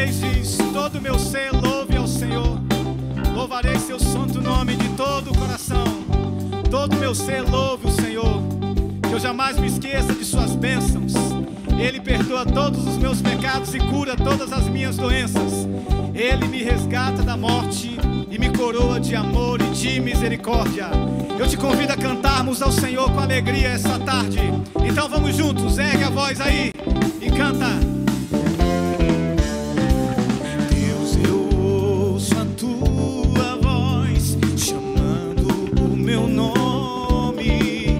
6 diz: todo o meu ser louve ao Senhor. Louvarei seu santo nome de todo o coração. Todo o meu ser louve o Senhor. Que eu jamais me esqueça de suas bênçãos. Ele perdoa todos os meus pecados e cura todas as minhas doenças. Ele me resgata da morte e me coroa de amor e de misericórdia. Eu te convido a cantarmos ao Senhor com alegria essa tarde. Então vamos juntos, ergue a voz aí e canta. Deus, eu ouço a tua voz chamando o meu nome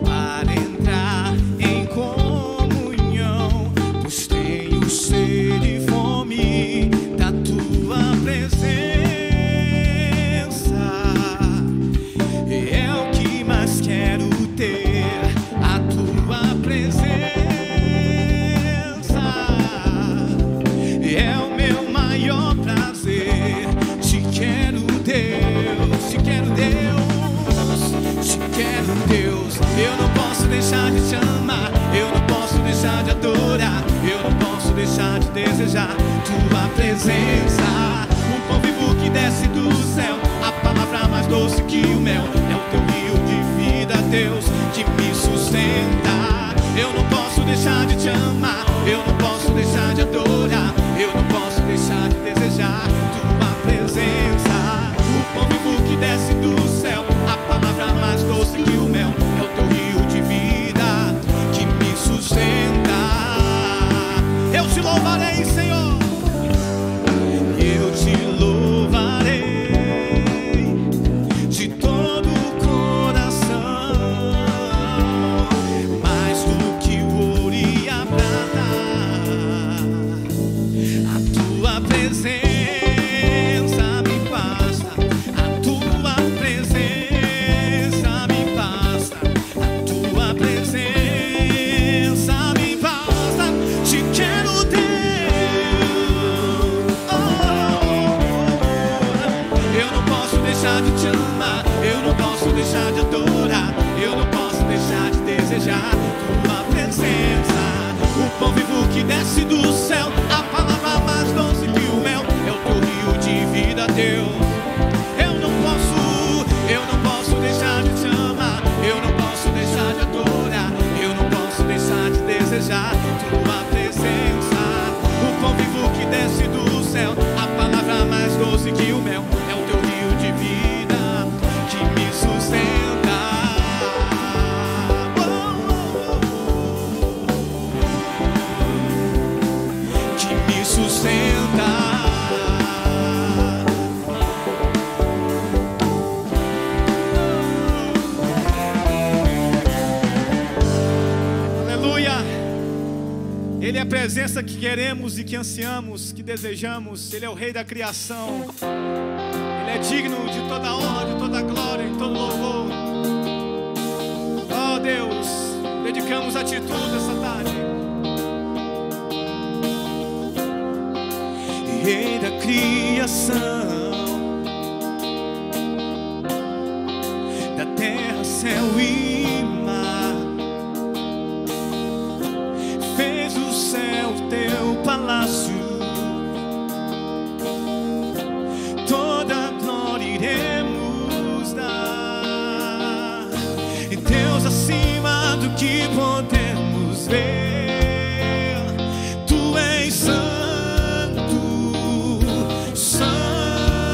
para entrar em comunhão, pois tenho sede e fome da tua presença. É o que mais quero ter, a tua presença. É o meu maior prazer. Te quero, Deus, te quero, Deus, te quero, Deus. Eu não posso deixar de te amar, eu não posso deixar de adorar, eu não posso deixar de desejar tua presença. O pão vivo que desce do céu, a palavra mais doce que o mel. É o teu rio de vida, Deus, que me sustenta. Eu não posso deixar de te amar, eu não posso deixar de adorar, eu não posso deixar de desejar tua presença. O pão vivo que desce do céu, a palavra mais doce que o mel. É o teu rio de vida que me sustenta. Eu te louvarei, Senhor. Eu te louvarei de todo o coração, mais do que o ouro e a prata. A tua presença me basta, a tua presença me basta, a tua presença me basta. Te quero, Deus. Eu não posso deixar de te amar, eu não posso deixar de adorar, eu não posso deixar de desejar tua presença. O pão vivo que desce do céu, a palavra mais doce que o mel. É o teu rio de vida, Deus. Eu não posso deixar de te amar, eu não posso deixar de adorar, eu não posso deixar de desejar tua presença. O pão vivo que desce do céu, a palavra mais doce que o mel. É o teu rio de vida que me sustenta. Que me sustenta. Aleluia. Ele é a presença que queremos e que ansiamos, que desejamos. Ele é o Rei da criação. Ele é digno de toda honra, de toda glória, de todo louvor. Oh Deus, dedicamos a Ti tudo essa tarde. Rei da criação, da terra, céu e mar, fez o céu teu palácio. Toda glória iremos dar, e Deus acima do que podemos ver. Tu és santo, santo.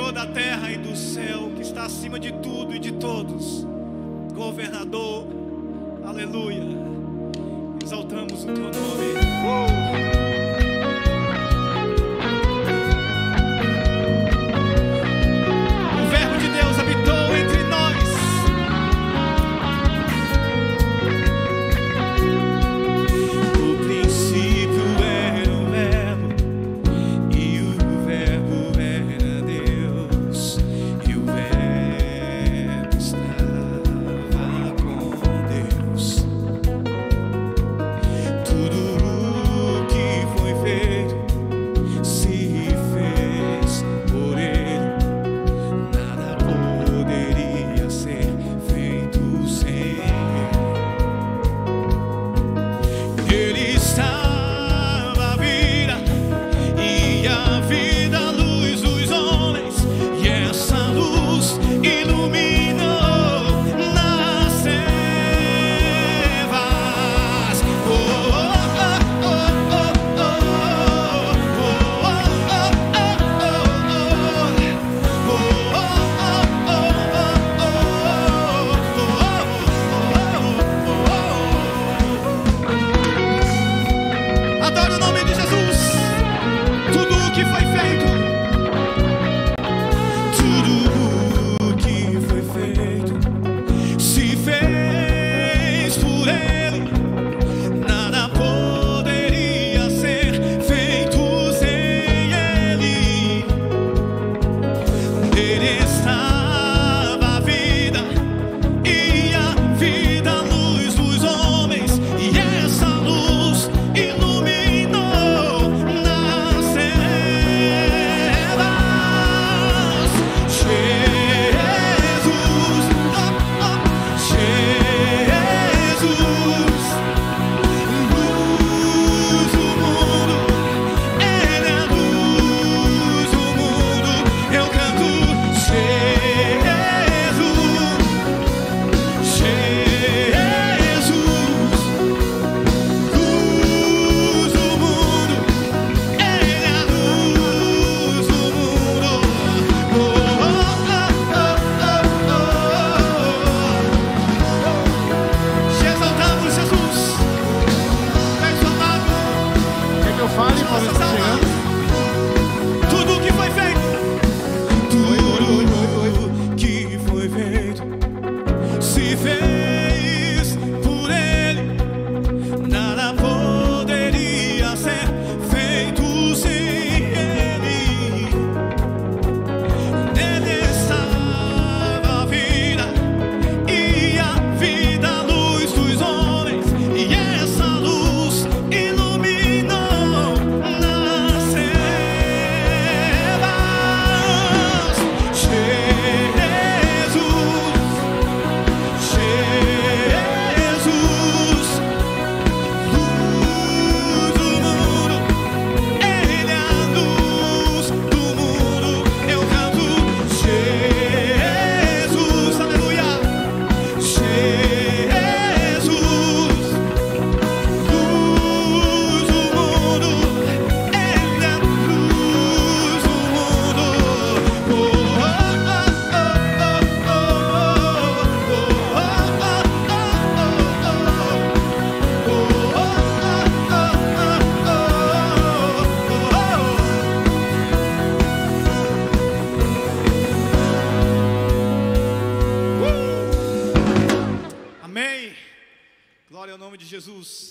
Criador da terra e do céu, que está acima de tudo e de todos, governador, aleluia, exaltamos o teu nome. O Verbo de Deus habitou entre nós. No princípio era o Verbo, e o Verbo era Deus, e o Verbo estava com Deus. Tudo que foi feito se fez por Ele. Nada poderia ser feito sem Ele. Ele estava a vida, e a vida a luz dos homens, e essa luz iluminou nas trevas. Adoro o nome de Jesus. Tudo que foi feito, tudo que foi feito se fez por Ele. Nada poderia ser feito sem Ele. Nele estava a vida, e a vida a luz dos homens, e essa luz iluminou nas trevas. Jesus, luz do mundo, Ele é a luz do mundo. Eu canto Jesus, luz do mundo, Ele é a luz do mundo. Te exaltamos, Jesus. És amado. Quer que eu fale para Nossas almas. Tudo que foi feito, tudo que foi feito se fez por Ele. Nada poderia ser feito sem Ele. Nele estava a vida, e a vida a luz dos homens, e essa luz iluminou nas trevas. Glória ao nome de Jesus.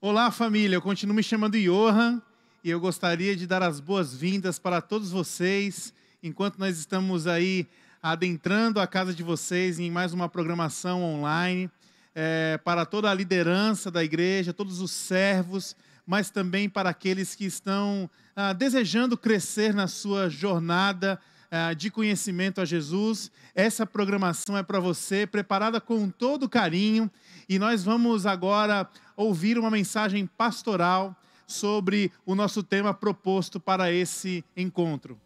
Olá, família. Eu continuo me chamando Johan e eu gostaria de dar as boas-vindas para todos vocês, enquanto nós estamos aí adentrando a casa de vocês em mais uma programação online, para toda a liderança da igreja, todos os servos, mas também para aqueles que estão desejando crescer na sua jornada de conhecimento a Jesus. Essa programação é para você, preparada com todo carinho, e nós vamos agora ouvir uma mensagem pastoral sobre o nosso tema proposto para esse encontro.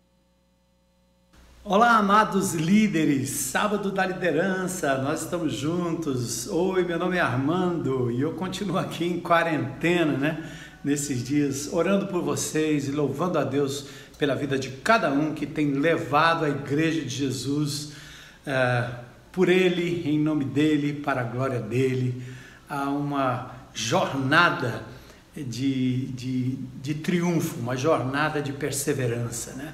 Olá, amados líderes, sábado da liderança, nós estamos juntos. Oi, meu nome é Armando e eu continuo aqui em quarentena, né? Nesses dias, orando por vocês e louvando a Deus pela vida de cada um que tem levado a igreja de Jesus por Ele, em nome dEle, para a glória dEle, a uma jornada de triunfo, uma jornada de perseverança, né?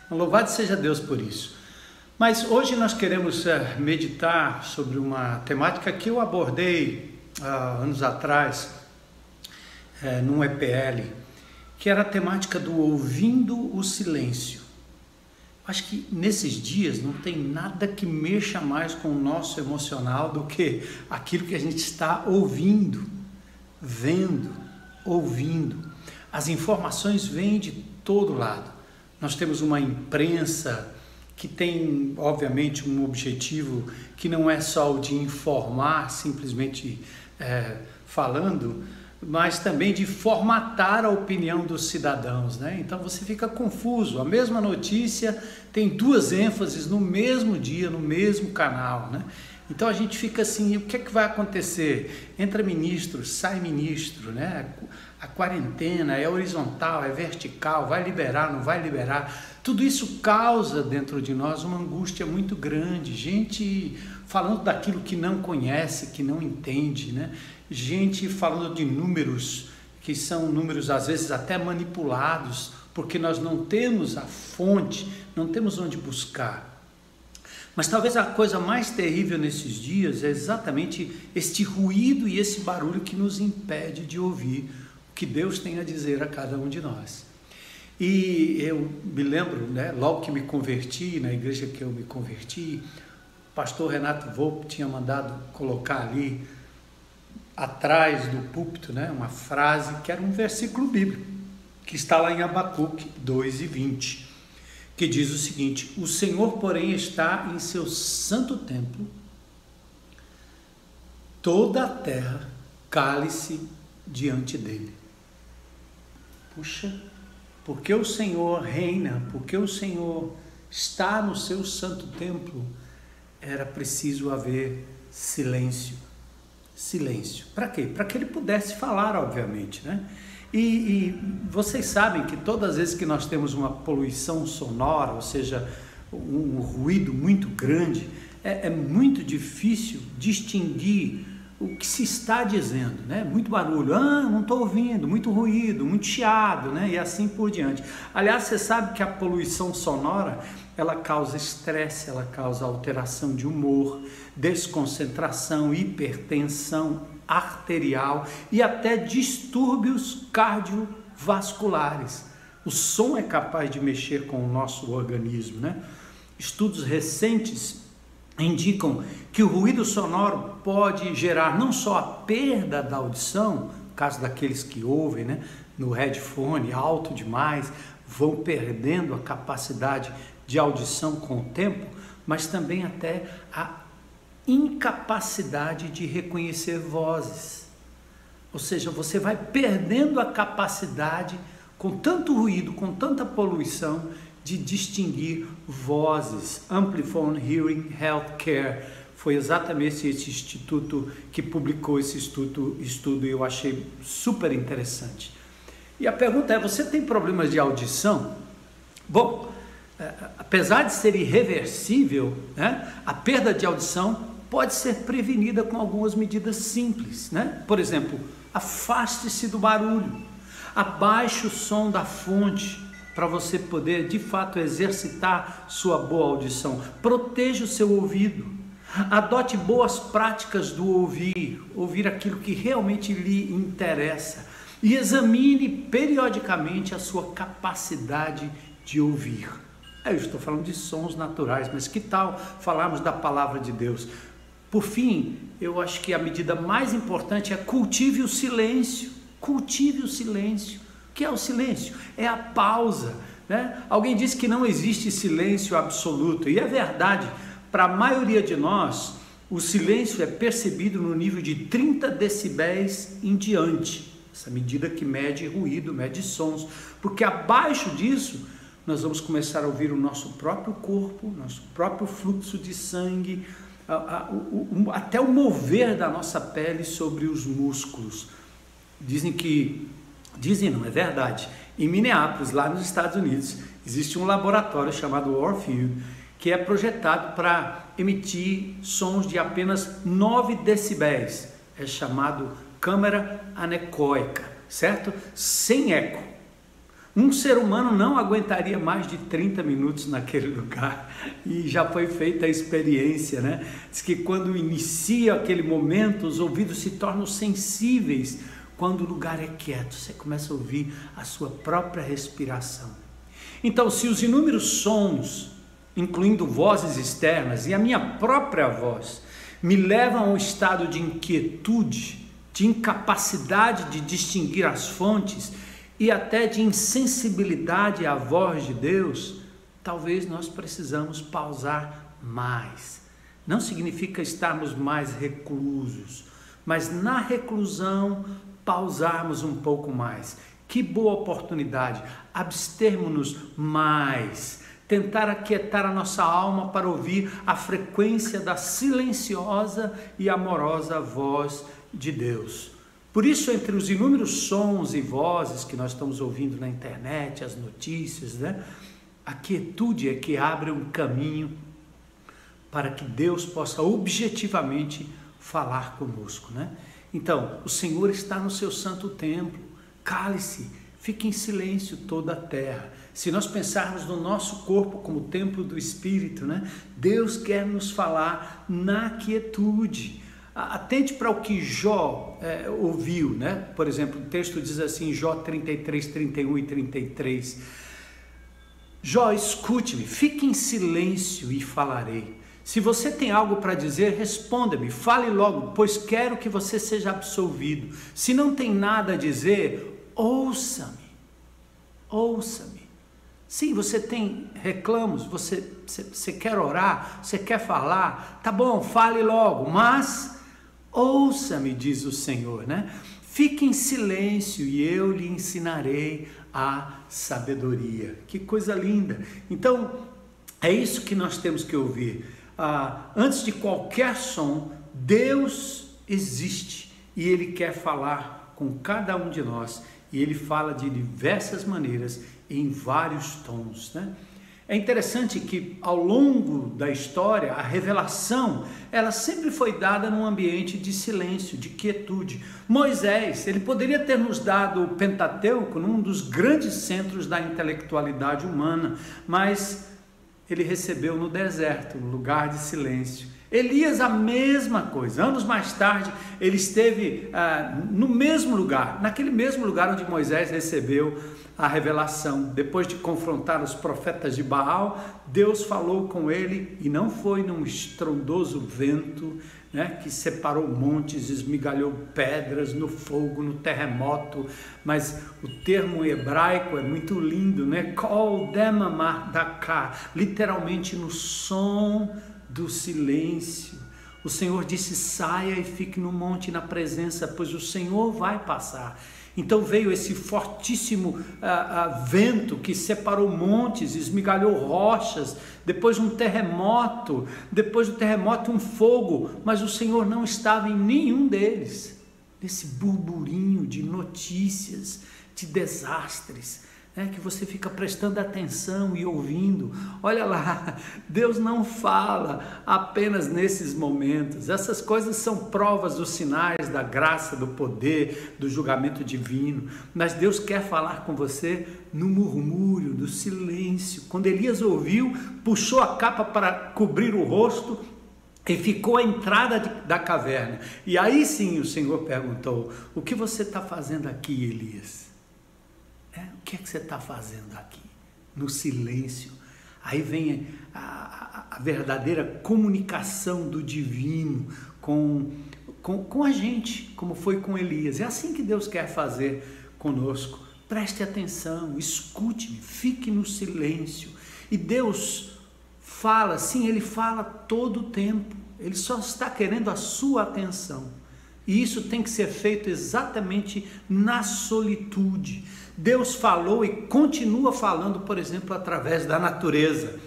Louvado seja Deus por isso. Mas hoje nós queremos meditar sobre uma temática que eu abordei anos atrás, num EPL, que era a temática do ouvindo o silêncio. Acho que nesses dias não tem nada que mexa mais com o nosso emocional do que aquilo que a gente está ouvindo, vendo, ouvindo. As informações vêm de todo lado. Nós temos uma imprensa que tem, obviamente, um objetivo que não é só o de informar, simplesmente falando, mas também de formatar a opinião dos cidadãos, né? Então você fica confuso. A mesma notícia tem duas ênfases no mesmo dia, no mesmo canal, né? Então a gente fica assim, o que é que vai acontecer? Entra ministro, sai ministro, né? A quarentena é horizontal, é vertical, vai liberar, não vai liberar. Tudo isso causa dentro de nós uma angústia muito grande. Gente falando daquilo que não conhece, que não entende, né? Gente falando de números, que são números às vezes até manipulados, porque nós não temos a fonte, não temos onde buscar. Mas talvez a coisa mais terrível nesses dias é exatamente este ruído e esse barulho que nos impede de ouvir o que Deus tem a dizer a cada um de nós. E eu me lembro, né, logo que me converti, na igreja que eu me converti, o pastor Renato Volpe tinha mandado colocar ali, atrás do púlpito, né, uma frase que era um versículo bíblico, que está lá em Abacuque 2:20, que diz o seguinte: o Senhor, porém, está em seu santo templo, toda a terra cale-se diante dele. Puxa, porque o Senhor reina, porque o Senhor está no seu santo templo, era preciso haver silêncio. Silêncio. Para quê? Para que ele pudesse falar, obviamente, né? E vocês sabem que todas as vezes que nós temos uma poluição sonora, ou seja, um ruído muito grande, é muito difícil distinguir o que se está dizendo, né? Muito barulho, não estou ouvindo, muito ruído, muito chiado, né? E assim por diante. Aliás, você sabe que a poluição sonora, ela causa estresse, ela causa alteração de humor, desconcentração, hipertensão arterial e até distúrbios cardiovasculares. O som é capaz de mexer com o nosso organismo, né? Estudos recentes indicam que o ruído sonoro pode gerar não só a perda da audição, no caso daqueles que ouvem, né, no headphone alto demais, vão perdendo a capacidade de audição com o tempo, mas também até a incapacidade de reconhecer vozes. Ou seja, você vai perdendo a capacidade, com tanto ruído, com tanta poluição, de distinguir vozes. Amplifon Hearing Healthcare foi exatamente esse instituto que publicou esse estudo e eu achei super interessante. E a pergunta é: você tem problemas de audição? Bom, apesar de ser irreversível, né, a perda de audição pode ser prevenida com algumas medidas simples, né? Por exemplo, afaste-se do barulho, abaixe o som da fonte, para você poder de fato exercitar sua boa audição. Proteja o seu ouvido, adote boas práticas do ouvir aquilo que realmente lhe interessa. e examine periodicamente a sua capacidade de ouvir. Eu estou falando de sons naturais, mas que tal falarmos da palavra de Deus? Por fim, eu acho que a medida mais importante é cultive o silêncio. Cultive o silêncio. O que é o silêncio? É a pausa, né? Alguém disse que não existe silêncio absoluto, e é verdade. Para a maioria de nós, o silêncio é percebido no nível de 30 decibéis em diante. Essa medida que mede ruído, mede sons. Porque abaixo disso, nós vamos começar a ouvir o nosso próprio corpo, nosso próprio fluxo de sangue, até o mover da nossa pele sobre os músculos. Dizem não, é verdade, em Minneapolis, lá nos Estados Unidos, existe um laboratório chamado Orfield, que é projetado para emitir sons de apenas 9 decibéis, é chamado câmara anecoica, certo? Sem eco. Um ser humano não aguentaria mais de 30 minutos naquele lugar, e já foi feita a experiência, né? Diz que quando inicia aquele momento, os ouvidos se tornam sensíveis. Quando o lugar é quieto, você começa a ouvir a sua própria respiração. Então, se os inúmeros sons, incluindo vozes externas e a minha própria voz, me levam a um estado de inquietude, de incapacidade de distinguir as fontes e até de insensibilidade à voz de Deus, talvez nós precisamos pausar mais. Não significa estarmos mais reclusos, mas na reclusão pausarmos um pouco mais. Que boa oportunidade, abstermos-nos mais, tentar aquietar a nossa alma para ouvir a frequência da silenciosa e amorosa voz de Deus. Por isso, entre os inúmeros sons e vozes que nós estamos ouvindo na internet, as notícias, né? A quietude é que abre um caminho para que Deus possa objetivamente falar conosco, né? Então, o Senhor está no seu santo templo, cale-se, fique em silêncio toda a terra. Se nós pensarmos no nosso corpo como templo do Espírito, né? Deus quer nos falar na quietude. Atente para o que Jó ouviu, né? Por exemplo, o texto diz assim, Jó 33, 31 e 33. Jó, escute-me, fique em silêncio e falarei. Se você tem algo para dizer, responda-me, fale logo, pois quero que você seja absolvido. Se não tem nada a dizer, ouça-me, ouça-me. Sim, você tem reclamos, você quer orar, você quer falar, tá bom, fale logo, mas ouça-me, diz o Senhor, né? Fique em silêncio e eu lhe ensinarei a sabedoria. Que coisa linda! Então, é isso que nós temos que ouvir. Antes de qualquer som, Deus existe e Ele quer falar com cada um de nós, e Ele fala de diversas maneiras, em vários tons, né? É interessante que ao longo da história, a revelação, ela sempre foi dada num ambiente de silêncio, de quietude. Moisés, ele poderia ter nos dado o Pentateuco num dos grandes centros da intelectualidade humana, mas ele recebeu no deserto, um lugar de silêncio. Elias, a mesma coisa. Anos mais tarde, ele esteve no mesmo lugar, naquele mesmo lugar onde Moisés recebeu a revelação. Depois de confrontar os profetas de Baal, Deus falou com ele, e não foi num estrondoso vento, né, que separou montes, esmigalhou pedras, no fogo, no terremoto, mas o termo hebraico é muito lindo, né? Kol demamar daka, literalmente no som do silêncio. O Senhor disse, saia e fique no monte na presença, pois o Senhor vai passar. Então veio esse fortíssimo vento que separou montes, esmigalhou rochas, depois um terremoto, depois do terremoto um fogo, mas o Senhor não estava em nenhum deles, nesse burburinho de notícias, de desastres, que você fica prestando atenção e ouvindo. Olha lá, Deus não fala apenas nesses momentos. Essas coisas são provas dos sinais da graça, do poder, do julgamento divino. Mas Deus quer falar com você no murmúrio, no silêncio. Quando Elias ouviu, puxou a capa para cobrir o rosto, e ficou à entrada da caverna. E aí sim o Senhor perguntou: o que você está fazendo aqui, Elias? O que é que você está fazendo aqui? No silêncio. Aí vem a verdadeira comunicação do divino com a gente, como foi com Elias. É assim que Deus quer fazer conosco. Preste atenção, escute-me, fique no silêncio. E Deus fala, sim, Ele fala todo o tempo. Ele só está querendo a sua atenção. E isso tem que ser feito exatamente na solitude. Deus falou e continua falando, por exemplo, através da natureza.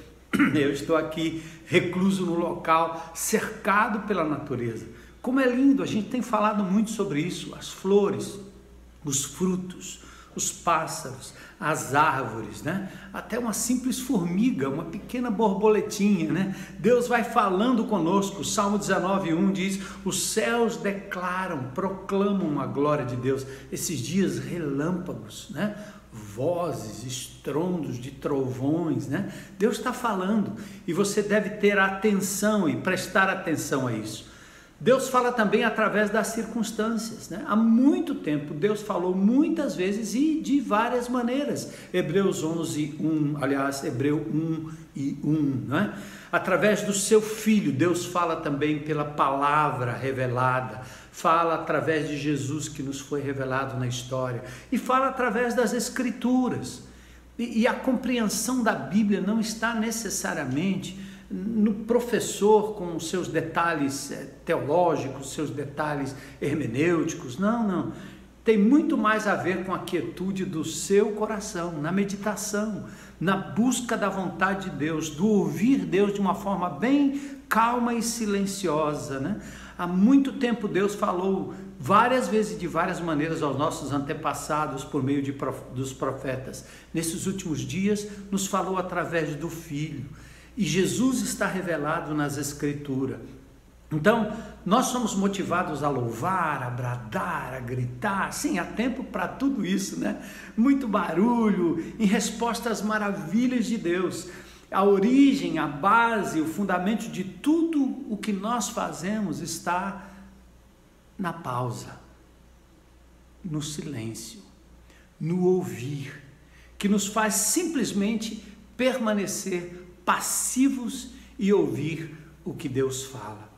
Eu estou aqui recluso no local, cercado pela natureza. Como é lindo, a gente tem falado muito sobre isso, as flores, os frutos, os pássaros, as árvores, né? Até uma simples formiga, uma pequena borboletinha, né? Deus vai falando conosco. O Salmo 19:1 diz: os céus declaram, proclamam a glória de Deus. Esses dias, relâmpagos, né? Vozes, estrondos de trovões, né? Deus está falando e você deve ter atenção e prestar atenção a isso. Deus fala também através das circunstâncias, né? Há muito tempo Deus falou muitas vezes e de várias maneiras. Hebreus 11:1, aliás, Hebreu 1:1, né? Através do seu Filho, Deus fala também pela palavra revelada, fala através de Jesus que nos foi revelado na história e fala através das Escrituras. E a compreensão da Bíblia não está necessariamente no professor com os seus detalhes teológicos, seus detalhes hermenêuticos, não. Tem muito mais a ver com a quietude do seu coração, na meditação, na busca da vontade de Deus, do ouvir Deus de uma forma bem calma e silenciosa, né? Há muito tempo Deus falou várias vezes, de várias maneiras, aos nossos antepassados por meio dos profetas. Nesses últimos dias nos falou através do Filho. E Jesus está revelado nas Escrituras. Então, nós somos motivados a louvar, a bradar, a gritar. Sim, há tempo para tudo isso, né? Muito barulho em resposta às maravilhas de Deus. A origem, a base, o fundamento de tudo o que nós fazemos está na pausa, no silêncio, no ouvir, que nos faz simplesmente permanecer passivos e ouvir o que Deus fala.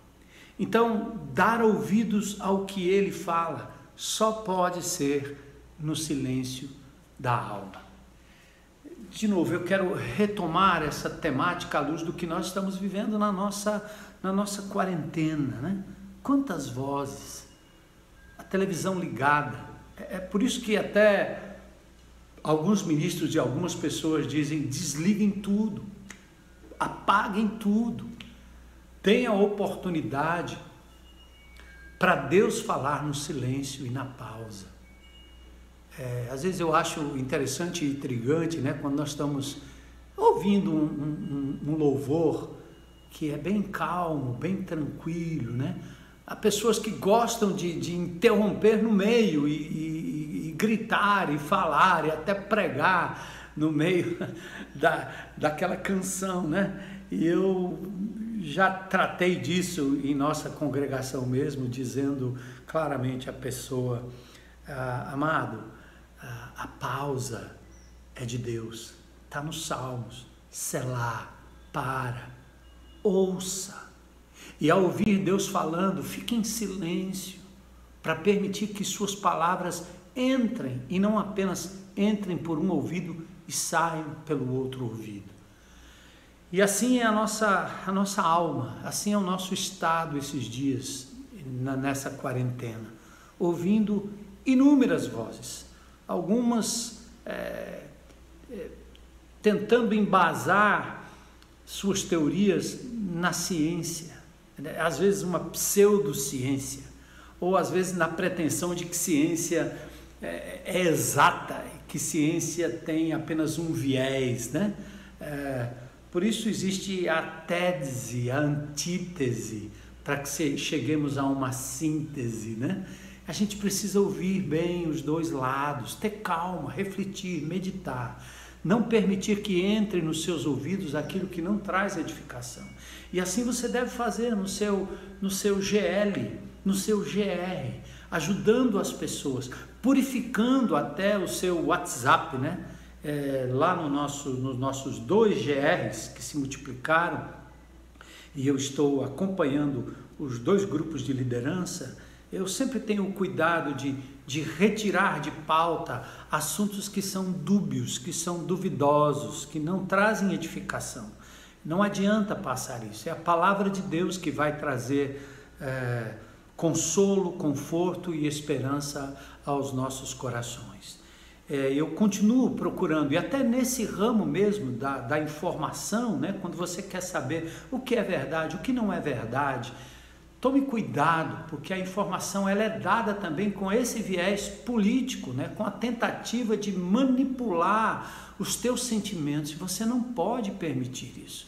Então, dar ouvidos ao que Ele fala só pode ser no silêncio da alma. De novo, eu quero retomar essa temática à luz do que nós estamos vivendo na nossa quarentena, né? Quantas vozes, a televisão ligada. É por isso que até alguns ministros e algumas pessoas dizem: desliguem tudo, apaguem tudo, tenha a oportunidade para Deus falar no silêncio e na pausa. Às vezes eu acho interessante e intrigante, né, quando nós estamos ouvindo um louvor que é bem calmo, bem tranquilo, né? Há pessoas que gostam de interromper no meio e gritar e falar e até pregar no meio daquela canção, né? E eu já tratei disso em nossa congregação mesmo, dizendo claramente à pessoa: amado, a pausa é de Deus, está nos Salmos. Selá, para, ouça. E ao ouvir Deus falando, fique em silêncio, para permitir que suas palavras entrem, e não apenas entrem por um ouvido e saiam pelo outro ouvido. E assim é a nossa alma, assim é o nosso estado esses dias, nessa quarentena, ouvindo inúmeras vozes, algumas tentando embasar suas teorias na ciência, às vezes uma pseudociência, ou às vezes na pretensão de que ciência é exata, que ciência tem apenas um viés, né? Por isso existe a tese, a antítese, para que cheguemos a uma síntese, né? A gente precisa ouvir bem os dois lados, ter calma, refletir, meditar. não permitir que entre nos seus ouvidos aquilo que não traz edificação. E assim você deve fazer no seu GL, no seu GR, ajudando as pessoas, purificando até o seu WhatsApp, né? Lá nos nossos 2 GRs que se multiplicaram, e eu estou acompanhando os 2 grupos de liderança, eu sempre tenho o cuidado de retirar de pauta assuntos que são dúbios, que são duvidosos, que não trazem edificação. Não adianta passar isso, é a palavra de Deus que vai trazer consolo, conforto e esperança aos nossos corações. Eu continuo procurando, e até nesse ramo mesmo da informação, né? Quando você quer saber o que é verdade, o que não é verdade, tome cuidado, porque a informação ela é dada também com esse viés político, né? Com a tentativa de manipular os teus sentimentos, e você não pode permitir isso.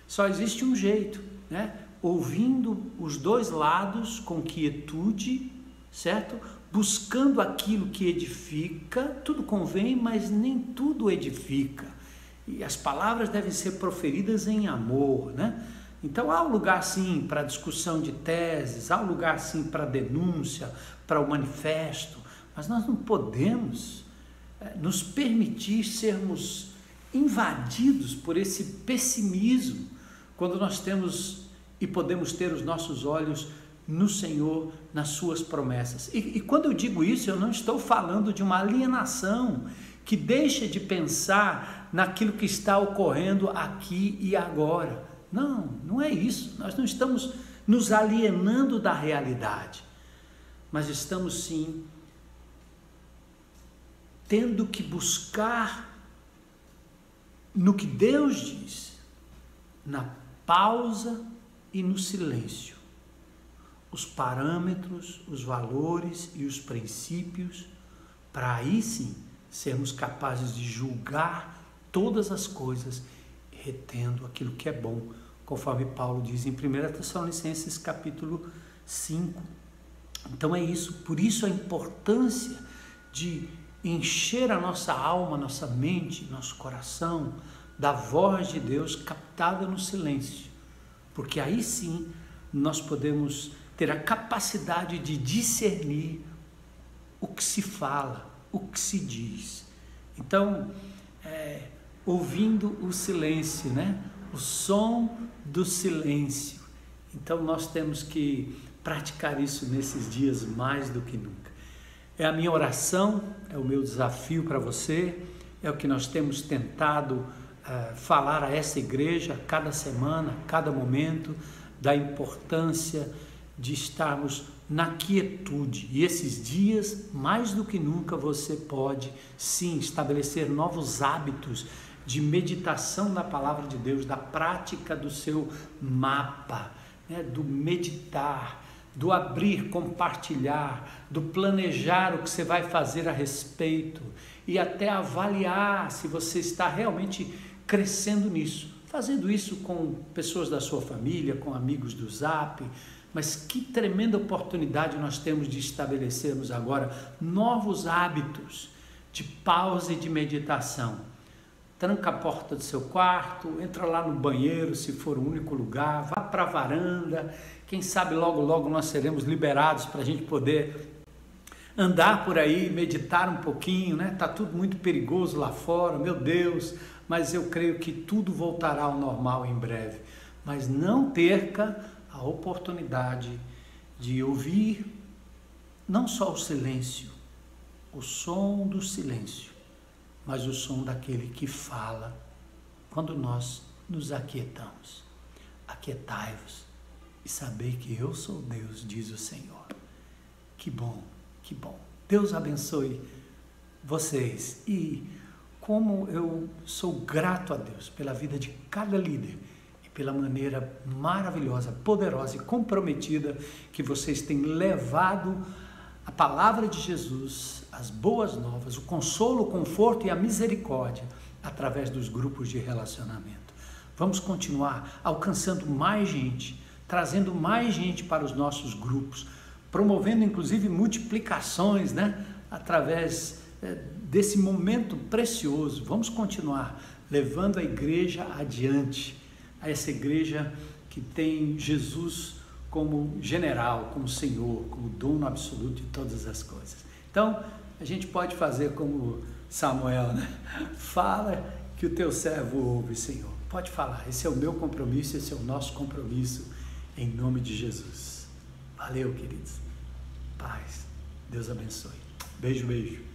Só existe um jeito, né? Ouvindo os 2 lados com quietude, certo? Buscando aquilo que edifica, tudo convém, mas nem tudo edifica. E as palavras devem ser proferidas em amor, né? Então há um lugar sim para discussão de teses, há um lugar sim para denúncia, para o manifesto, mas nós não podemos nos permitir sermos invadidos por esse pessimismo, quando nós temos e podemos ter os nossos olhos no Senhor, nas suas promessas. E quando eu digo isso, eu não estou falando de uma alienação que deixa de pensar naquilo que está ocorrendo aqui e agora. Não, não é isso. Nós não estamos nos alienando da realidade, mas estamos sim tendo que buscar no que Deus diz, na pausa e no silêncio, os parâmetros, os valores e os princípios, para aí sim sermos capazes de julgar todas as coisas, retendo aquilo que é bom, conforme Paulo diz em 1 Tessalonicenses capítulo 5. Então é isso, por isso a importância de encher a nossa alma, nossa mente, nosso coração da voz de Deus captada no silêncio, porque aí sim nós podemos ter a capacidade de discernir o que se fala, o que se diz. Então, ouvindo o silêncio, né? O som do silêncio. Então nós temos que praticar isso nesses dias mais do que nunca. É a minha oração, é o meu desafio para você, é o que nós temos tentado falar a essa igreja cada semana, cada momento, da importância de estarmos na quietude. E esses dias, mais do que nunca, você pode sim estabelecer novos hábitos de meditação na palavra de Deus, da prática do seu mapa, né? Do meditar, do abrir, compartilhar, do planejar o que você vai fazer a respeito e até avaliar se você está realmente crescendo nisso, fazendo isso com pessoas da sua família, com amigos do Zap. Mas que tremenda oportunidade nós temos de estabelecermos agora novos hábitos de pausa e de meditação. Tranca a porta do seu quarto, entra lá no banheiro, se for o único lugar, vá para a varanda. Quem sabe logo, logo nós seremos liberados para a gente poder andar por aí, meditar um pouquinho, né? Está tudo muito perigoso lá fora, meu Deus, mas eu creio que tudo voltará ao normal em breve. Mas não perca a oportunidade de ouvir não só o silêncio, o som do silêncio, mas o som daquele que fala quando nós nos aquietamos. Aquietai-vos e saber que eu sou Deus, diz o Senhor. Que bom, que bom. Deus abençoe vocês. E como eu sou grato a Deus pela vida de cada líder e pela maneira maravilhosa, poderosa e comprometida que vocês têm levado a palavra de Jesus, as boas novas, o consolo, o conforto e a misericórdia através dos grupos de relacionamento. Vamos continuar alcançando mais gente, trazendo mais gente para os nossos grupos, promovendo inclusive multiplicações, né? Através desse momento precioso. Vamos continuar levando a igreja adiante, a essa igreja que tem Jesus como general, como Senhor, como dono absoluto de todas as coisas. Então, a gente pode fazer como Samuel, né? Fala que o teu servo ouve, Senhor. Pode falar, esse é o meu compromisso, esse é o nosso compromisso, em nome de Jesus. Valeu, queridos. Paz. Deus abençoe. Beijo, beijo.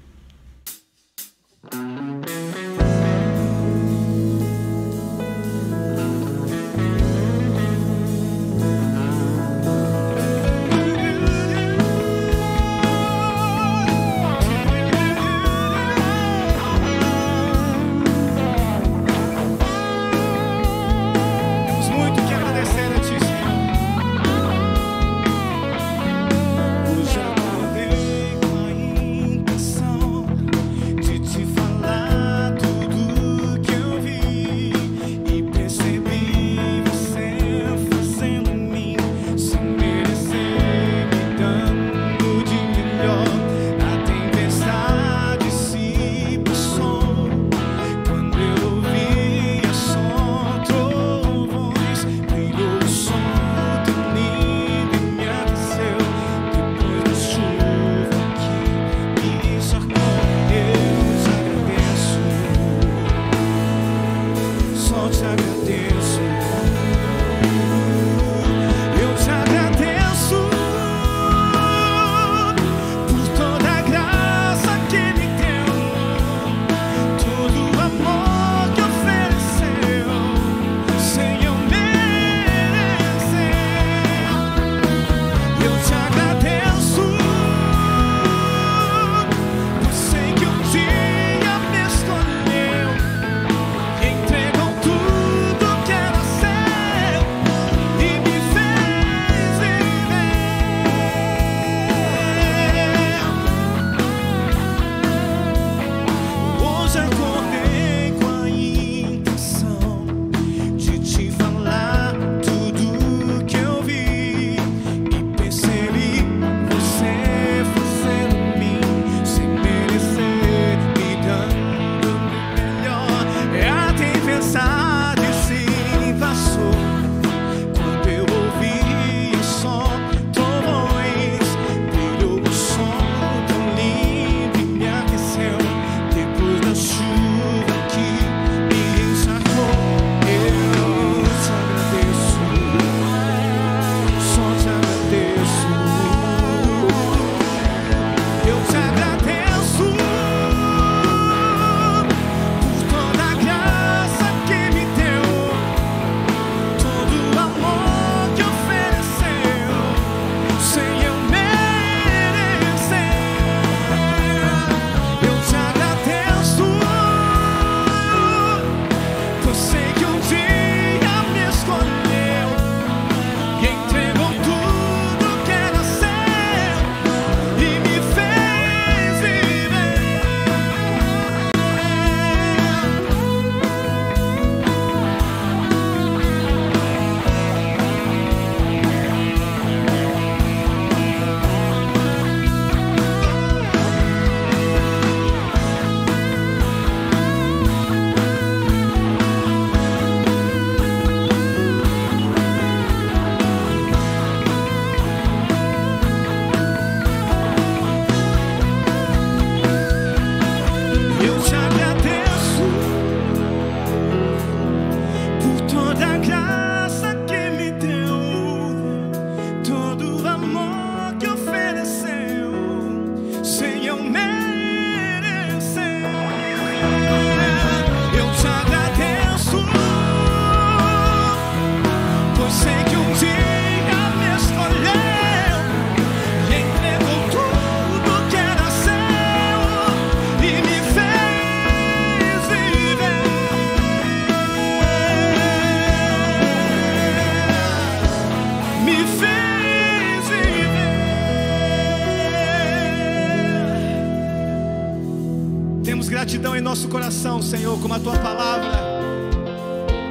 Gratidão em nosso coração, Senhor, como a Tua palavra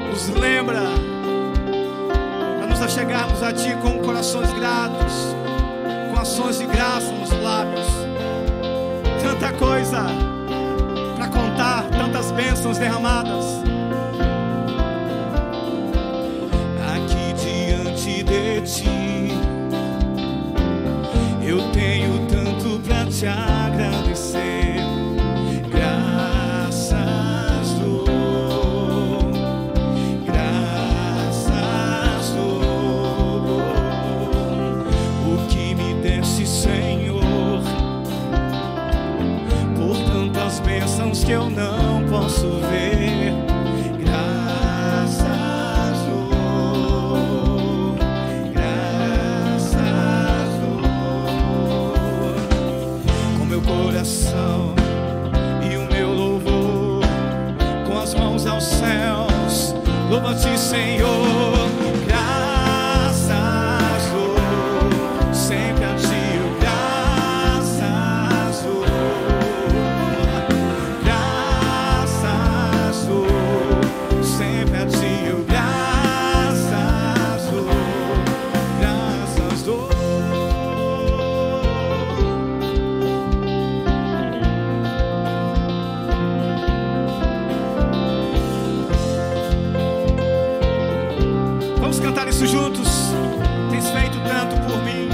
nos lembra a nos achegarmos a Ti com corações gratos, com ações de graça nos lábios. tanta coisa para contar, tantas bênçãos derramadas. Aqui diante de ti, eu tenho tanto para te agradecer. Graças dou, graças dou. O que me desse, Senhor, por tantas bênçãos que eu não posso ver. Graças dou, graças dou. Com meu coração e o meu louvor, com as mãos aos céus, louva-te, Senhor. Graças dou, sempre a ti eu graças dou. Graças dou, sempre a ti eu graças dou. Graças dou. Vamos cantar isso juntos. Tens feito tanto por mim.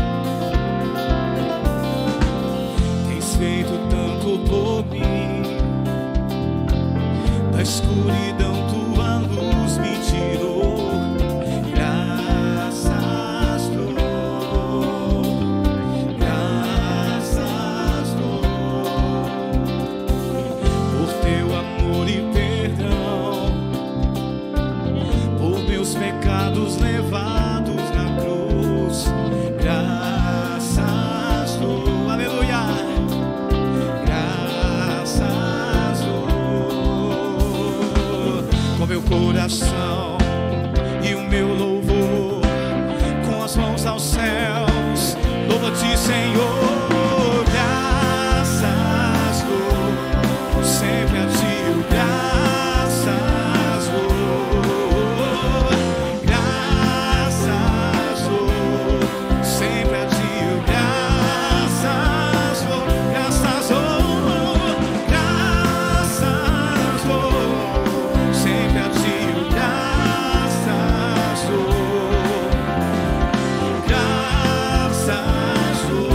Tens feito tanto por mim. Da escuridão tua luz me tirou. Graças dou, graças dou. Por teu amor e perdão, por meus pecados levados na cruz. Graças dou, aleluia. Graças dou. Com meu coração e o meu louvor, com as mãos aos céus, louva-te, Senhor. Graças dou, sempre a ti eu graças dou. Graças dou, sempre a ti eu graças dou. Graças dou, graças dou, sempre a ti eu graças dou. Graças dou,